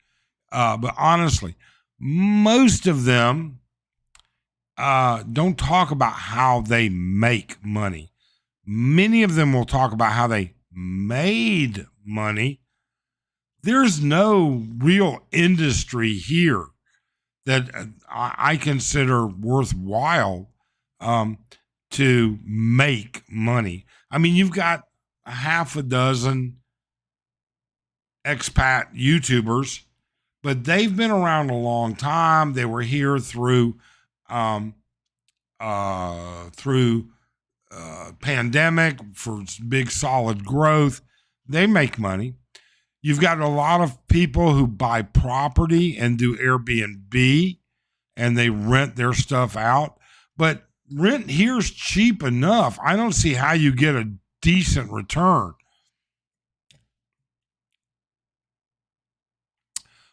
But honestly, most of them don't talk about how they make money. Many of them will talk about how they made money. There's no real industry here that I consider worthwhile to make money. I mean, you've got a half a dozen expat YouTubers, but they've been around a long time. They were here through pandemic for big solid growth. They make money. You've got a lot of people who buy property and do Airbnb and they rent their stuff out. But rent here's cheap enough. I don't see how you get a decent return.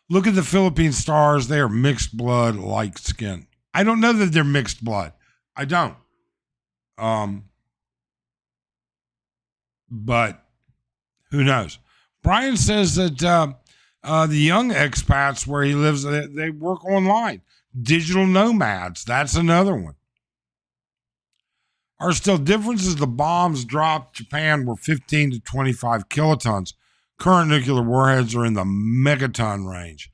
Look at the Philippine stars. They are mixed blood, light skin. I don't know that they're mixed blood. I don't. But who knows? Brian says that the young expats where he lives, they work online. Digital nomads. That's another one. Are still differences. The bombs dropped Japan were 15 to 25 kilotons. Current nuclear warheads are in the megaton range.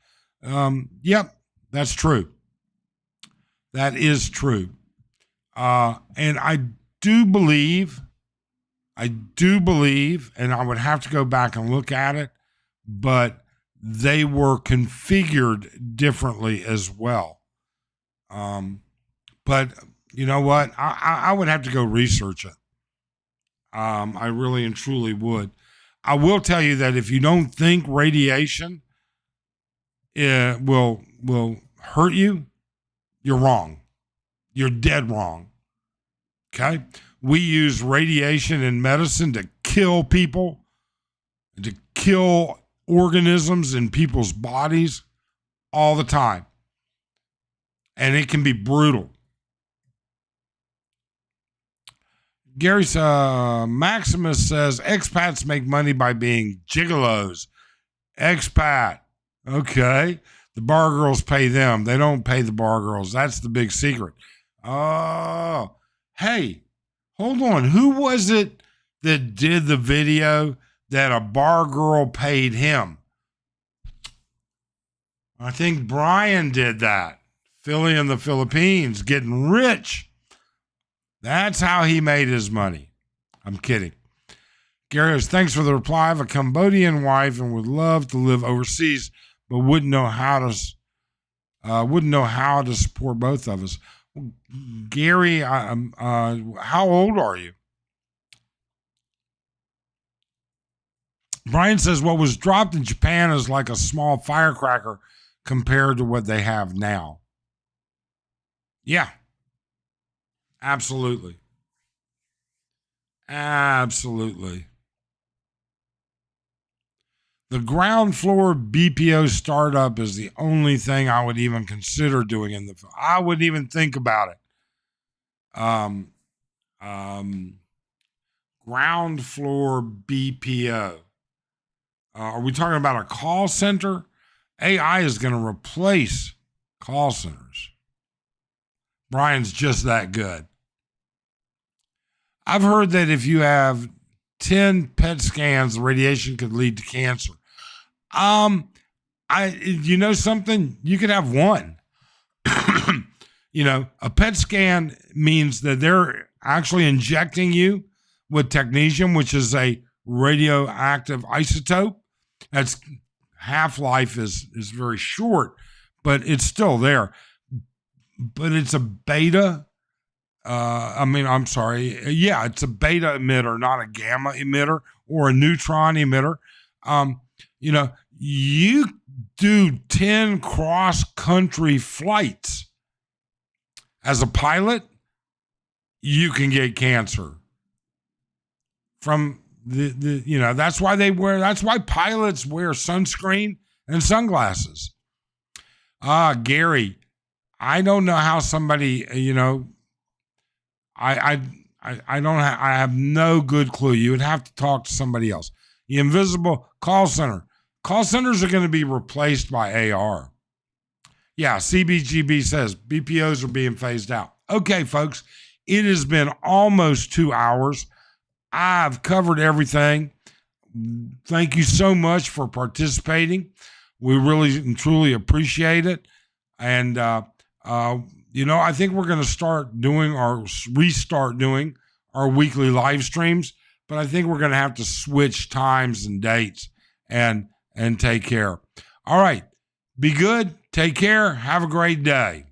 Yep, that's true. That is true. And I do believe, and I would have to go back and look at it, but they were configured differently as well. But you know what? I would have to go research it. I really and truly would. I will tell you that if you don't think radiation will hurt you, you're wrong. You're dead wrong. Okay? We use radiation in medicine to kill people, to kill organisms in people's bodies all the time. And it can be brutal. Gary's Maximus says expats make money by being gigolos. Expat. Okay. The bar girls pay them. They don't pay the bar girls. That's the big secret. Oh, hey, hold on. Who was it that did the video that a bar girl paid him? I think Brian did that. Philly in the Philippines, getting rich. That's how he made his money. I'm kidding. Gary goes, thanks for the reply. I have a Cambodian wife and would love to live overseas, but wouldn't know how to support both of us. Gary, how old are you? Brian says what was dropped in Japan is like a small firecracker compared to what they have now. Yeah, absolutely. Absolutely. The ground floor BPO startup is the only thing I would even consider doing in the. I wouldn't even think about it. Ground floor BPO. Are we talking about a call center? AI is going to replace call centers. Brian's just that good. I've heard that if you have 10 PET scans, the radiation could lead to cancer. You know something? You could have one. A PET scan means that they're actually injecting you with technetium, which is a radioactive isotope. That's half-life is very short, but it's still there. But it's a beta. I'm sorry. Yeah, it's a beta emitter, not a gamma emitter or a neutron emitter. You do 10 cross-country flights as a pilot, you can get cancer from that's why pilots wear sunscreen and sunglasses. Gary, I don't know how somebody, I have no good clue. You would have to talk to somebody else. The invisible call center. Call centers are going to be replaced by AR. Yeah, CBGB says BPOs are being phased out. Okay, folks, it has been almost 2 hours. I've covered everything. Thank you so much for participating. We really and truly appreciate it. And, I think we're going to restart doing our weekly live streams, but I think we're going to have to switch times and dates and take care. All right. Be good. Take care. Have a great day.